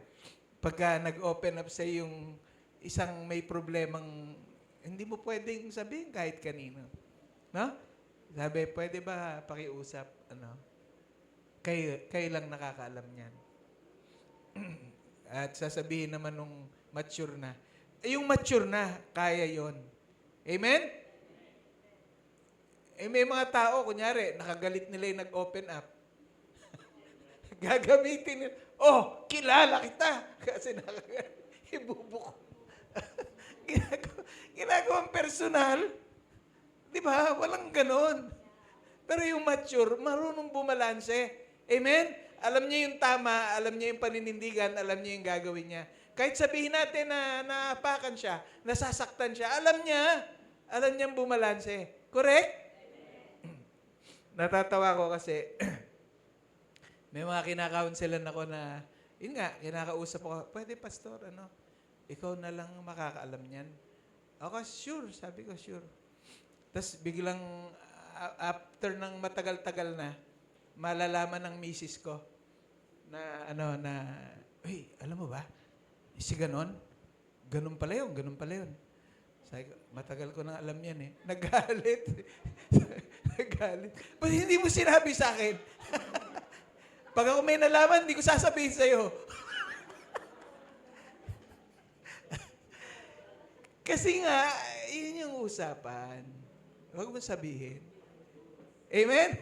pagka nag-open up sa yung isang may problemang, hindi mo pwedeng sabihin kahit kanino. No? Sabi, pwede ba pakiusap? Kayo lang nakakaalam niyan. At sasabihin naman nung mature na, Yung mature na, kaya yon. Amen? May mga tao, kunyari, nakagalit nila yung nag-open up. Gagamitin nila, oh, kilala kita. Kasi ibubuko. Ginagawang personal. Di ba? Walang ganon. Pero yung mature, marunong bumalanse. Amen? Alam niya yung tama, alam niya yung paninindigan, alam niya yung gagawin niya. Kahit sabihin natin na naapakan siya, nasasaktan siya, alam niyang bumalanse. Correct? Natatawa ko kasi may mga kinakaunselan ako na, yun nga, kinakausap ko, pwede pastor, ikaw na lang makakaalam niyan. Ako, sure. Sabi ko, sure. Tapos biglang, after ng matagal-tagal na, malalaman ng misis ko na, uy, alam mo ba? Si ganon? Ganon pala yun. Sabi ko, matagal ko nang alam yan eh. Nagalit. Nagalit. Ba't hindi mo sinabi sa akin? Pag ako may nalaman, hindi ko sasabihin sa'yo. Kasi nga, yun yung usapan. Huwag mo sabihin. Amen?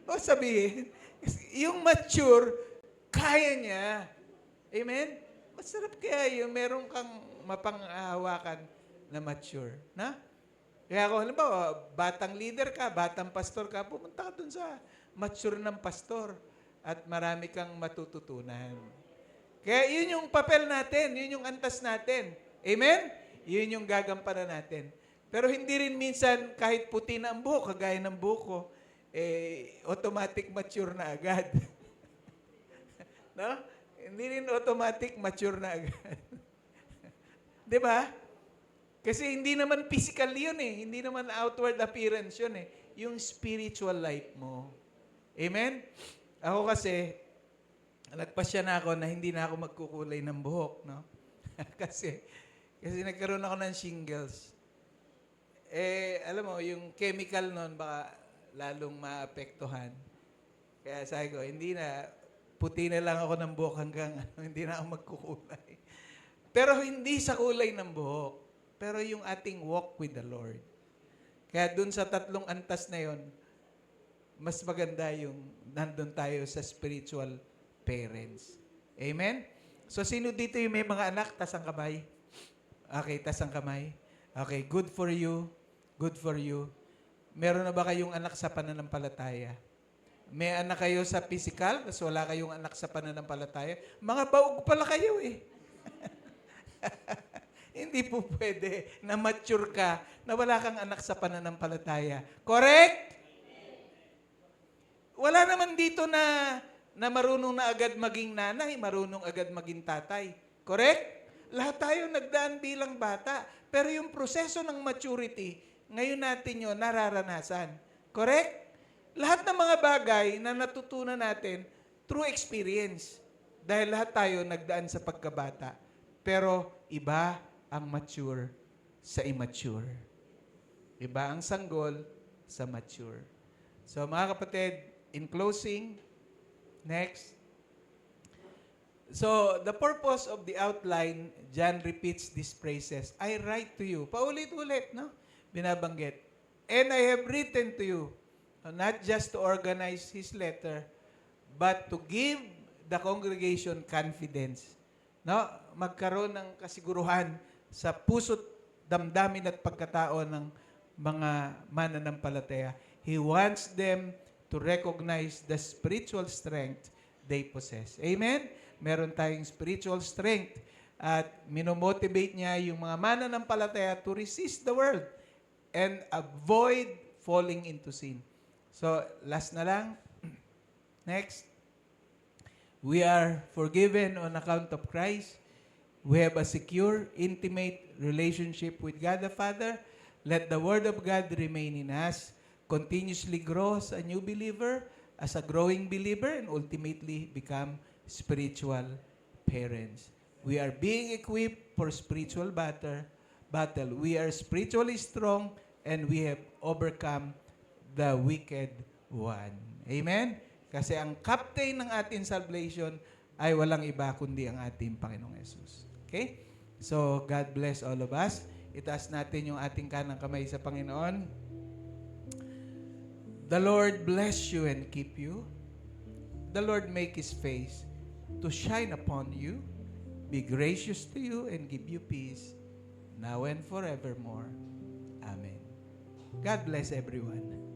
Huwag sabihin. Yung mature, kaya niya. Amen? Masarap kaya yung meron kang mapanghawakan na mature. Na? Kaya kung halimbawa, batang leader ka, batang pastor ka, pumunta ka dun sa mature ng pastor at marami kang matututunan. Kaya yun yung papel natin, yun yung antas natin. Amen? Yun yung gagampanan natin. Pero hindi rin minsan kahit puti na ang buhok, kagaya ng buhok ko, automatic mature na agad. No? Hindi rin automatic mature na agad. 'Di ba? Kasi hindi naman physical yun eh. Hindi naman outward appearance yun eh. Yung spiritual life mo. Amen? Ako kasi, nagpasya na ako na hindi na ako magkukulay ng buhok, no? kasi nagkaroon ako ng shingles. Alam mo, yung chemical nun, baka lalong maapektuhan. Kaya sabi ko, hindi na, puti na lang ako ng buhok hanggang hindi na ako magkukulay. Pero hindi sa kulay ng buhok, pero yung ating walk with the Lord. Kaya dun sa tatlong antas na yon, mas maganda yung nandun tayo sa spiritual parents. Amen? So, sino dito yung may mga anak? Tas ang kamay. Okay, tas ang kamay. Okay, good for you. Good for you. Meron na ba kayong anak sa pananampalataya? May anak kayo sa physical, tapos wala kayong anak sa pananampalataya? Mga baog pala kayo eh. Hindi po pwede na mature ka na wala kang anak sa pananampalataya. Correct? Wala naman dito na marunong na agad maging nanay, marunong agad maging tatay. Correct? Lahat tayo nagdaan bilang bata. Pero yung proseso ng maturity, ngayon natin yun nararanasan. Correct? Lahat ng mga bagay na natutunan natin through experience. Dahil lahat tayo nagdaan sa pagkabata. Pero iba ang mature sa immature. Iba ang sanggol sa mature. So mga kapatid, in closing, next. So, the purpose of the outline, John repeats these phrases. I write to you. Paulit-ulit, no? Binabanggit. And I have written to you, not just to organize his letter, but to give the congregation confidence. No? Magkaroon ng kasiguruhan sa puso't damdamin at pagkatao ng mga mananampalataya. He wants them to recognize the spiritual strength they possess. Amen? Meron tayong spiritual strength at minomotivate niya yung mga mananampalataya to resist the world and avoid falling into sin. So, last na lang. Next. We are forgiven on account of Christ. We have a secure, intimate relationship with God the Father. Let the Word of God remain in us. Continuously grow as a new believer, as a growing believer, and ultimately become spiritual parents. We are being equipped for spiritual battle. We are spiritually strong and we have overcome the wicked one. Amen? Kasi ang captain ng ating salvation ay walang iba kundi ang ating Panginoong Yesus. Okay? So, God bless all of us. Itaas natin yung ating kanang kamay sa Panginoon. The Lord bless you and keep you. The Lord make His face to shine upon you, be gracious to you, and give you peace, now and forevermore. Amen. God bless everyone.